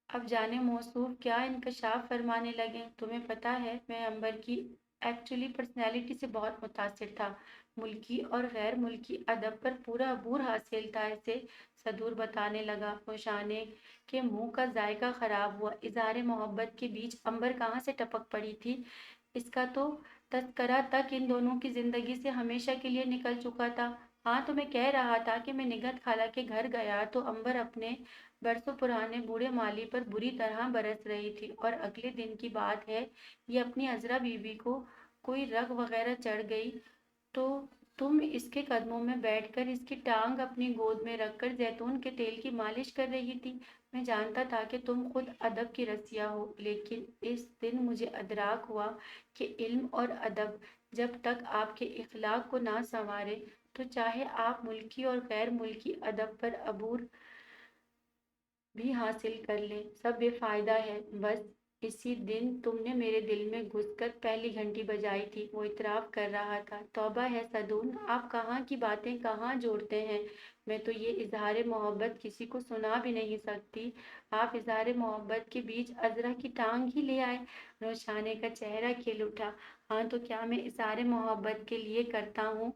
अब जाने मौसूफ क्या इंकशाफ फरमाने लगे। तुम्हें पता है मैं अंबर की एक्चुअली पर्सनैलिटी से बहुत मुतासिर था। मुल्की और गैर मुल्की अदब पर पूरा अबूर हासिल था इसे। सदूर बताने लगा। रोशाने के मुंह का जायका खराब हुआ। इजहार मोहब्बत के बीच अंबर कहाँ से टपक पड़ी थी। इसका तो तस्करा तक इन दोनों की जिंदगी से हमेशा के लिए निकल चुका था। हाँ तो मैं कह रहा था कि मैं निगत खाला के घर गया तो अंबर अपने बरसों पुराने बूढ़े माली पर बुरी तरह बरस रही थी, और अगले दिन की बात है ये अपनी अजरा बीबी को कोई रग वगैरह चढ़ गई तो तुम इसके कदमों में बैठकर इसकी टांग अपनी गोद में रखकर जैतून के तेल की मालिश कर रही थी। मैं जानता था कि तुम खुद अदब की रसिया हो, लेकिन इस दिन मुझे अदराक हुआ कि इल्म और अदब जब तक आपके इखलाक को ना संवारे तो चाहे आप मुल्की और गैर मुल्की अदब पर अबूर भी हासिल कर ले, सब बेफायदा है। बस इसी दिन तुमने मेरे दिल में घुसकर पहली घंटी बजाई थी। वो इतराफ कर रहा था। तौबा है सदून, आप कहाँ की बातें कहाँ जोड़ते हैं। मैं तो ये इजहार मोहब्बत किसी को सुना भी नहीं सकती। आप इजहार मोहब्बत के बीच अजरा की टांग ही ले आए। रोशाने का चेहरा खिल उठा। हाँ तो क्या मैं इजहार मोहब्बत के लिए करता हूँ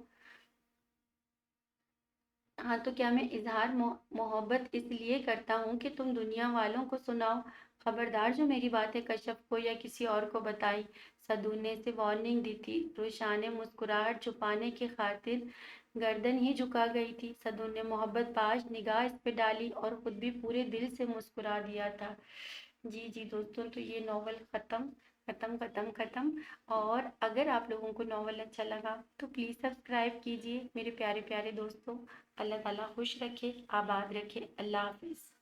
ہاں تو کیا میں اظہار محبت اس لیے کرتا ہوں کہ تم دنیا والوں کو سناؤ؟ خبردار جو میری باتیں کشف کو یا کسی اور کو بتائی۔ صدون نے اسے وارننگ دی تھی۔ روشان نے مسکراہٹ چھپانے کی خاطر گردن ہی جھکا گئی تھی۔ صدون نے محبت باز نگاہ اس پہ ڈالی اور خود بھی پورے دل سے مسکرا دیا تھا۔ جی جی دوستوں، تو یہ ناول ختم ختم ختم ختم۔ اور اگر آپ لوگوں کو ناول اچھا لگا تو پلیز سبسکرائب کیجیے میرے پیارے پیارے دوستوں۔ اللہ تعالیٰ خوش رکھے، آباد رکھے۔ اللہ حافظ۔